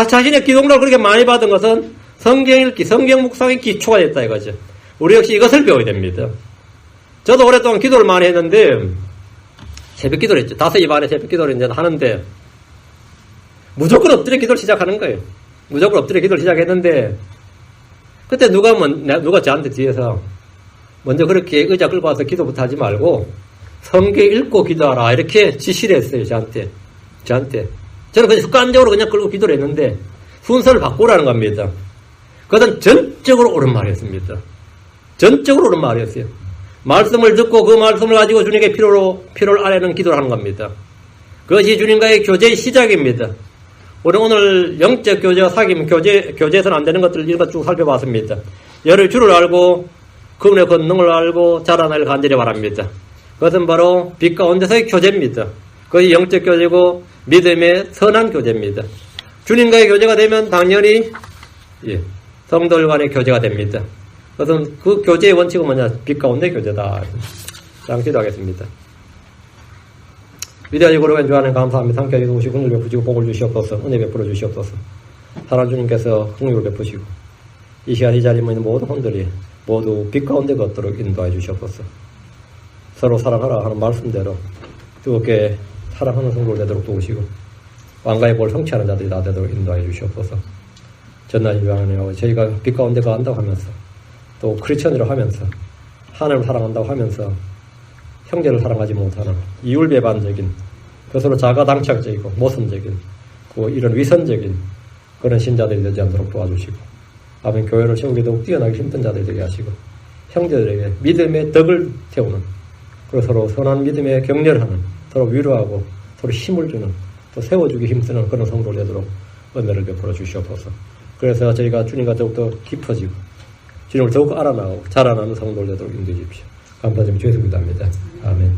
자신의 기도응답을 그렇게 많이 받은 것은 성경 읽기, 성경 묵상의 기초가 됐다 이거죠. 우리 역시 이것을 배워야 됩니다. 저도 오랫동안 기도를 많이 했는데 새벽 기도를 했죠. 5시 반에 새벽 기도를 이제 하는데 무조건 엎드려 기도를 시작하는 거예요. 무조건 엎드려 기도를 시작했는데 그때 누가 저한테 뒤에서 먼저 그렇게 의자 끌고 와서 기도부터 하지 말고 성경 읽고 기도하라 이렇게 지시를 했어요. 저한테. 저는 그냥 습관적으로 그냥 끌고 기도를 했는데 순서를 바꾸라는 겁니다. 그것은 전적으로 옳은 말이었습니다. 전적으로 옳은 말이었어요. 말씀을 듣고 그 말씀을 가지고 주님께 필요를 아뢰는 기도를 하는 겁니다. 그것이 주님과의 교제의 시작입니다. 우리 오늘 영적 교제와 사귐, 교제에서는 안 되는 것들을 이런 것 쭉 살펴봤습니다. 열의 주를 알고 그분의 권능을 알고 자라나기를 간절히 바랍니다. 그것은 바로 빛 가운데서의 교제입니다. 그것이 영적 교제고 믿음의 선한 교제입니다. 주님과의 교제가 되면 당연히 성도들 간의 교제가 됩니다. 그것은 그 교제의 원칙은 뭐냐? 빛 가운데 교제다. 기도하겠습니다. 위대하시고 거룩한 주 하나님 감사합니다. 함께 해주시고 긍휼 베푸시고 복을 주시옵소서. 은혜 베풀어 주시옵소서. 사랑 주님께서 긍휼을 베푸시고 이 시간 이 자리에 있는 모든 혼들이 모두 빛 가운데 걷도록 인도해 주시옵소서. 서로 사랑하라 하는 말씀대로 뜨겁게 사랑하는 성도를 되도록 도우시고 왕가의 볼 성취하는 자들이 다 되도록 인도해 주시옵소서. 전날 유한하여 저희가 빛 가운데 거한다고 하면서 또 크리스천이라고 하면서 하나님을 사랑한다고 하면서 형제를 사랑하지 못하는 이율배반적인 그것으로 자가당착적이고 모순적인 이런 위선적인 그런 신자들이 되지 않도록 도와주시고 아멘. 교회를 세우기 더욱 뛰어나기 힘든 자들이 되게 하시고 형제들에게 믿음의 덕을 태우는 그리고 서로 선한 믿음에 격려하는 서로 위로하고 서로 힘을 주는 또 세워주기 힘쓰는 그런 성도를 되도록 은혜를 베풀어 주시옵소서. 그래서 저희가 주님과 더욱더 깊어지고 주님을 더욱 알아나고 자라나는 성도를 되도록 인도해 주십시오. 감사드리며 주의 기도합니다. 아멘.